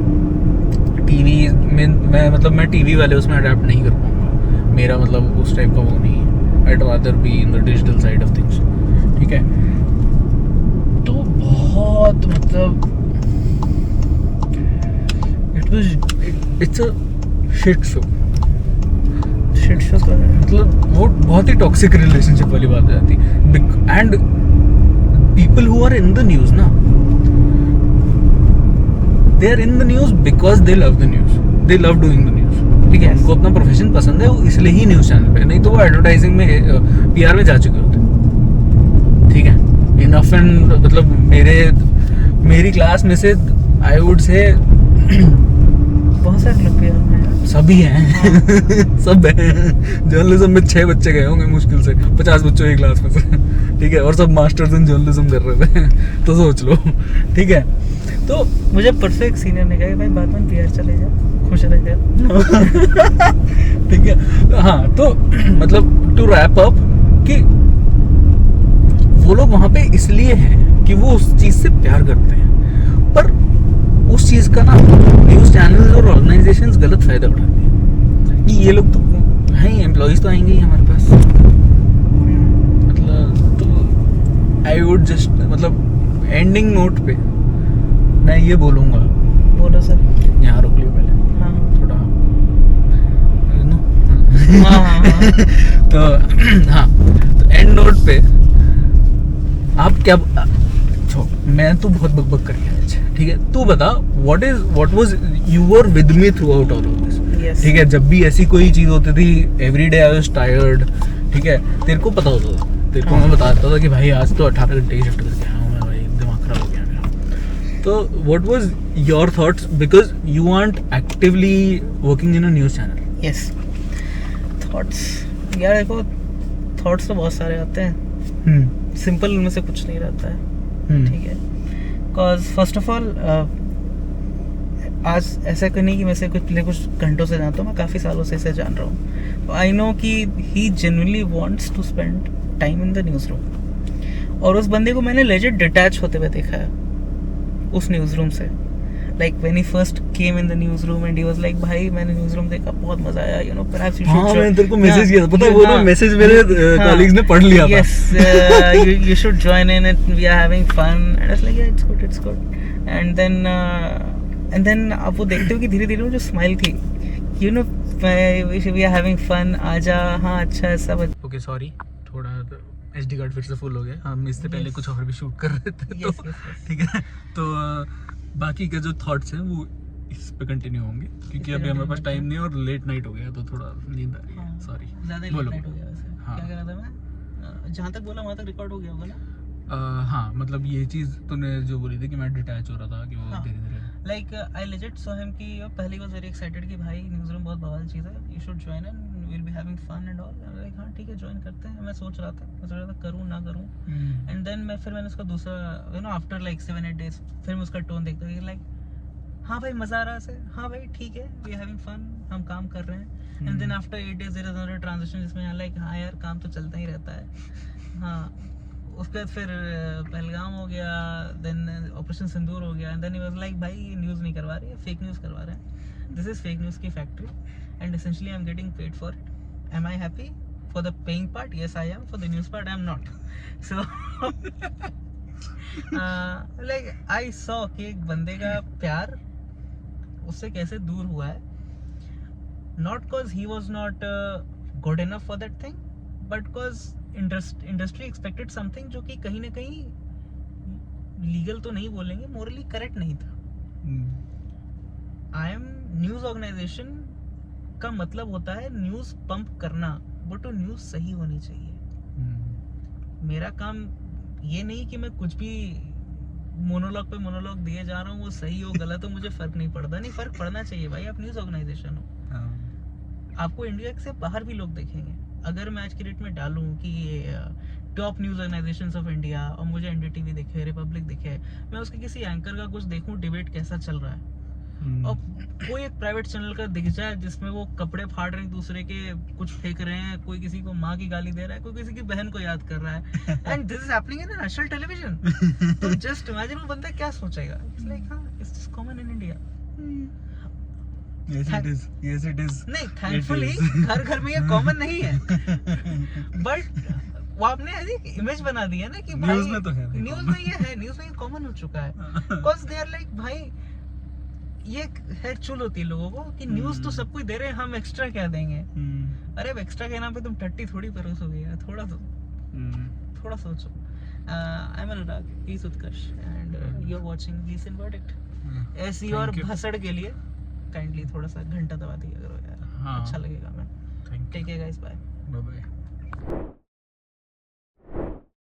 टीवी में मैं टीवी वाले उसमें अडेप्ट नहीं कर पाऊंगा, मेरा मतलब उस टाइप का वो नहीं है। I'd rather be in the digital side of things, ठीक है। तो बहुत मतलब it's a shit show, मतलब वो बहुत ही टॉक्सिक रिलेशनशिप वाली बात हो जाती है। And people who are in the news ना, they are in the news because they love the news, they love doing the news, ठीक है। उनको अपना प्रोफेशन पसंद है, वो इसलिए ही न्यूज चैनल पे, नहीं तो वो एडवर्टाइजिंग में PR में जा चुके होते, ठीक है। इनफ एंड मतलब मेरी क्लास में से आई वुड से बहुत सारे लोग PR में हैं, सभी हैं सब हैं। जर्नलिज्म में 6 बच्चे गए होंगे मुश्किल से, 50 बच्चों की क्लास में से, ठीक है, और सब मास्टर्स इन जर्नलिज्म कर रहे थे तो सोच लो, ठीक है। तो मुझे परसों एक सीनियर ने कहा भाई बाद में PR चले जा, खुश रह जा ठीक है। हाँ, तो मतलब टू रैप अप कि वो लोग वहाँ पे इसलिए हैं कि वो उस चीज़ से प्यार करते हैं, पर उस चीज़ का ना न्यूज़ चैनल्स और ऑर्गेनाइजेशंस गलत फ़ायदा उठाते हैं कि ये लोग तो हैं ही, एम्प्लॉइज़ तो आएंगे ही हमारे पास, मतलब। तो आई वुड जस्ट मतलब एंडिंग नोट पे मैं ये बोलूँगा, बोलो सर। यहाँ रोक लियो पहले, हाँ थोड़ा हाँ तो हाँ, तो एंड नोट पे आप क्या मैं तो बहुत बकबक कर गया आज, ठीक है। तू बता what was you were with me through out all of this, ठीक है। जब भी ऐसी कोई चीज होती थी, every day I was tired, ठीक है, तेरे को पता होता था, तेरे को मैं बताता था कि भाई आज तो 18 घंटे की शिफ्ट करके आया हूँ मैं, भाई दिमाग खराब हो गया मेरा। तो what was your thoughts, because you aren't actively working in a news channel. Yes, thoughts यार देखो, थॉट्स तो बहुत सारे आते हैं, सिंपल उनमें से कुछ नहीं रहता है, ठीक है। बिकॉज फर्स्ट ऑफ ऑल आज ऐसा कोई नहीं कि मैं से कुछ घंटों से जानता हूँ, मैं काफ़ी सालों से इसे जान रहा हूँ। आई नो कि he genuinely wants to spend time in the newsroom, और उस बंदे को मैंने लेजिट डिटैच होते हुए देखा है उस न्यूज़ रूम से। Like when he first came in the news room and he was like भाई मैंने न्यूज़ रूम देखा, बहुत मजा आया, you know perhaps you should. हाँ, मैंने तेरे को मैसेज किया था, पता है वो ना मैसेज मेरे कॉलीग्स ने पढ़ लिया था। Yes, you should join in it, we are having fun, and I was like yeah, it's good. And then आप वो देखते हो कि धीरे धीरे वो जो स्माइल थी, you know, we are having fun, आजा, हाँ अच्छा है सब। ओके सॉरी, थोड़ा SD कार्ड फिर से फुल हो गया, हम इससे पहले कुछ और भी शूट कर रहे थे, तो ठीक है। तो बाकी के जो थॉट्स हैं वो इस पे कंटिन्यू होंगे, क्योंकि अभी हमारे पास टाइम नहीं है और लेट नाइट हो गया, तो थोड़ा नींद आ रही है, सॉरी। ज़्यादा लेट नाइट हो गया वैसे। हाँ। क्या कर रहा था मैं, जहाँ तक बोला वहाँ तक रिकॉर्ड हो गया होगा ना। हाँ, मतलब ये चीज़ तूने जो बोली थी कि मैं डिटैच हो रहा था, कि वो हाँ। धीरे धीरे like I legit saw him कि पहले ही वाज वेरी एक्साइटेड कि भाई न्यूजीलैंड बहुत बवाल चीज़ है, you should join and will be having fun and all. Like हाँ ठीक है ज्वाइन करते हैं। मैं सोच रहा था करूँ ना करूँ। एंड देन मैंने उसका दूसरा you know after like 7-8 days फिर मैं उसका टोन देखता हूँ लाइक हाँ भाई मज़ा आ रहा है, हाँ भाई ठीक है, वी हैविंग फन, हम काम कर रहे हैं। And then after 8 days there is another transition जिसमें लाइक हाँ यार काम तो चलता ही रहता है। हाँ उसके बाद फिर पहलगाम हो गया, देन ऑपरेशन सिंदूर हो गया। And then he was like भाई ये न्यूज़ नहीं करवा रहे, फेक न्यूज़ करवा रहे हैं, दिस इज़ फेक न्यूज़ की factory and essentially I am getting paid for it. Am I happy for the paying part? Yes I am. For the news part I am not. So like I saw कि एक बंदे का प्यार उससे कैसे दूर हुआ है, not because he was not good enough for that thing but because industry expected something जो कि कहीं ना कहीं लीगल तो नहीं बोलेंगे, मोरली करेक्ट नहीं था। आई एम न्यूज़ ऑर्गेनाइजेशन का मतलब होता है न्यूज़ पंप करना, बट वो न्यूज़ सही होनी चाहिए। मेरा काम ये नहीं कि मैं कुछ भी मोनोलॉग पे मोनोलॉग दिए जा रहा हूँ, वो सही हो गलत हो मुझे फर्क नहीं पड़ता। नहीं, फर्क पड़ना चाहिए भाई, आप न्यूज़ ऑर्गेनाइजेशन हो। आपको इंडिया से बाहर भी लोग देखेंगे। अगर मैं आज की डेट में डालूं कि top news organisations of India और मुझे एनडीटीवी दिखे, रिपब्लिक दिखे, मैं उसके किसी एंकर का कुछ देखूं डिबेट कैसा चल रहा है, और कोई एक प्राइवेट चैनल का दिख जाए जिसमें वो कपड़े फाड़ रहे हैं दूसरे के, कुछ फेंक रहे हैं, कोई किसी को माँ की गाली दे रहा है, कोई किसी की बहन को याद कर रहा है, and this is happening in national television, तो जस्ट इमेजिन वो बंदा क्या सोचेगा। इट्स लाइक हाँ it's just common in India. Yes, it is. नहीं, थैंकफुली घर घर में ये कॉमन नहीं है, बट वो आपने ऐसी इमेज बना दी है ना कि भाई न्यूज़ में तो है, न्यूज़ में ये है, न्यूज़ में ये कॉमन हो चुका है। बिकॉज दे आर लाइक भाई ये है चुल होती है लोगों को कि न्यूज़ तो सब कुछ दे रहे हैं, हम एक्स्ट्रा क्या देंगे। अरे अब एक्स्ट्रा के नाम पे तुम टट्टी थोड़ी परोसोगे यार, थोड़ा सोचो। I am Anurag, he is Utkarsh and you are watching Lesson Verdict. ऐसी और भसड़ के लिए काइंडली थोड़ा सा घंटा दबा दिया करो यार, अच्छा लगेगा। मैं take care guys, bye bye.